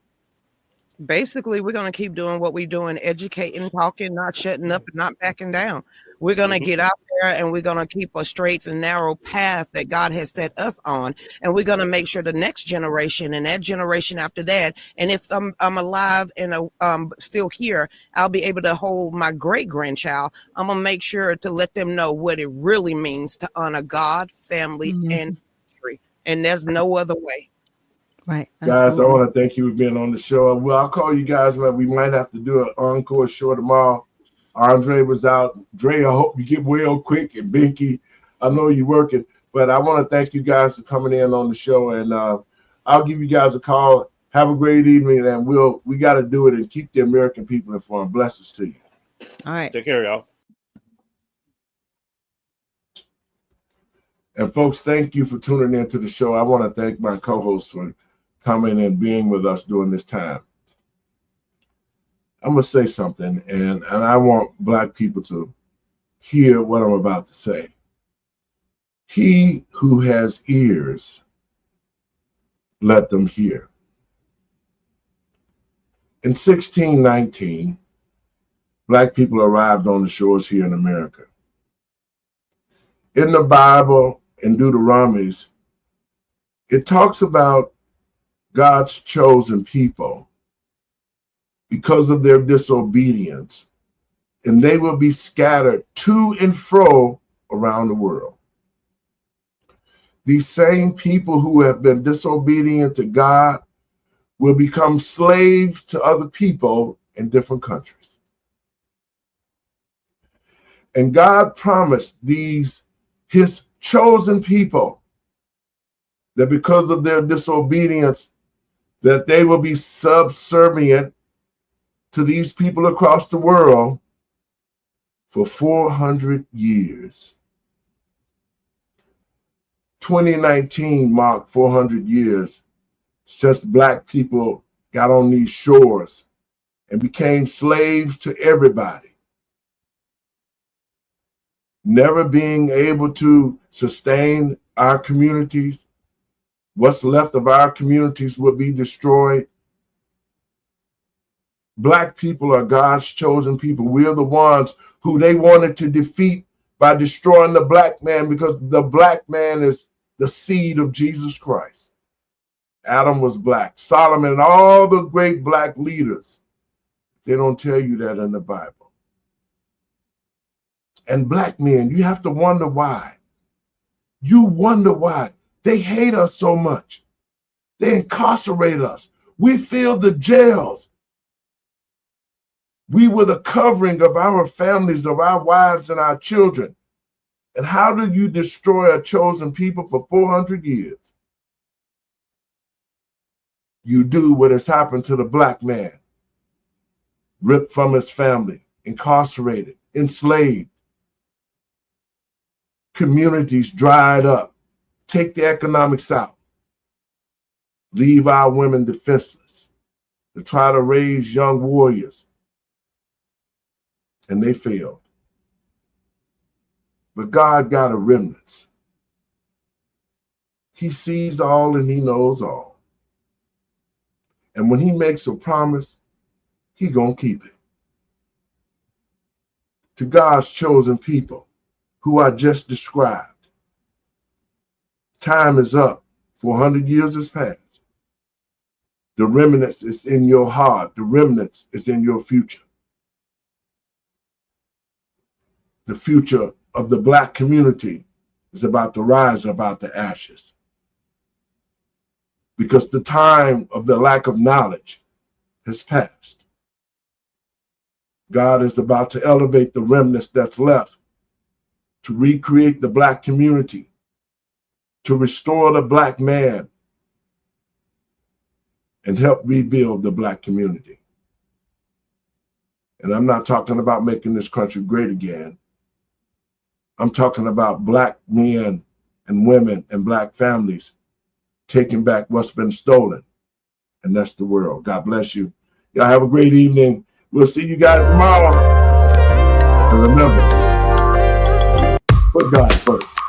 Basically, we're going to keep doing what we're doing, educating, talking, not shutting up and not backing down. We're going to get out there and we're going to keep a straight and narrow path that God has set us on. And we're going to make sure the next generation and that generation after that. And if I'm alive and still here, I'll be able to hold my great grandchild. I'm going to make sure to let them know what it really means to honor God, family, and history. And there's no other way. Right. Guys, I want to thank you for being on the show. Well, I'll call you guys, man. We might have to do an encore show tomorrow. Andre was out. Dre, I hope you get well quick. And Binky, I know you're working. But I want to thank you guys for coming in on the show. And I'll give you guys a call. Have a great evening. And we got to do it and keep the American people informed. Blessings to you. All right. Take care, y'all. And folks, thank you for tuning in to the show. I want to thank my co-host for coming and being with us during this time. I'm going to say something, and I want Black people to hear what I'm about to say. He who has ears, let them hear. In 1619, Black people arrived on the shores here in America. In the Bible, in Deuteronomy, it talks about God's chosen people because of their disobedience, and they will be scattered to and fro around the world. These same people who have been disobedient to God will become slaves to other people in different countries. And God promised his chosen people that because of their disobedience, that they will be subservient to these people across the world for 400 years. 2019 marked 400 years since Black people got on these shores and became slaves to everybody, never being able to sustain our communities. What's left of our communities will be destroyed. Black people are God's chosen people. We're the ones who they wanted to defeat by destroying the Black man, because the Black man is the seed of Jesus Christ. Adam was Black. Solomon and all the great Black leaders They don't tell you that in the Bible. And black men, you have to wonder why. You wonder why. They hate us so much. They incarcerate us. We fill the jails. We were the covering of our families, of our wives and our children. And how do you destroy a chosen people for 400 years? You do what has happened to the black man. Ripped from his family, incarcerated, enslaved. Communities dried up. Take the economics out. Leave our women defenseless to try to raise young warriors. And they failed. But God got a remnant. He sees all and he knows all. And when he makes a promise, he gonna keep it. To God's chosen people who I just described, time is up. 400 years has passed. The remnants is in your heart. The remnants is in your future. The future of the black community is about to rise about the ashes. Because the time of the lack of knowledge has passed. God is about to elevate the remnants that's left to recreate the black community, to restore the black man, and help rebuild the black community. And I'm not talking about making this country great again. I'm talking about black men and women and black families taking back what's been stolen. And that's the world. God bless you. Y'all have a great evening. We'll see you guys tomorrow. And remember, put God first.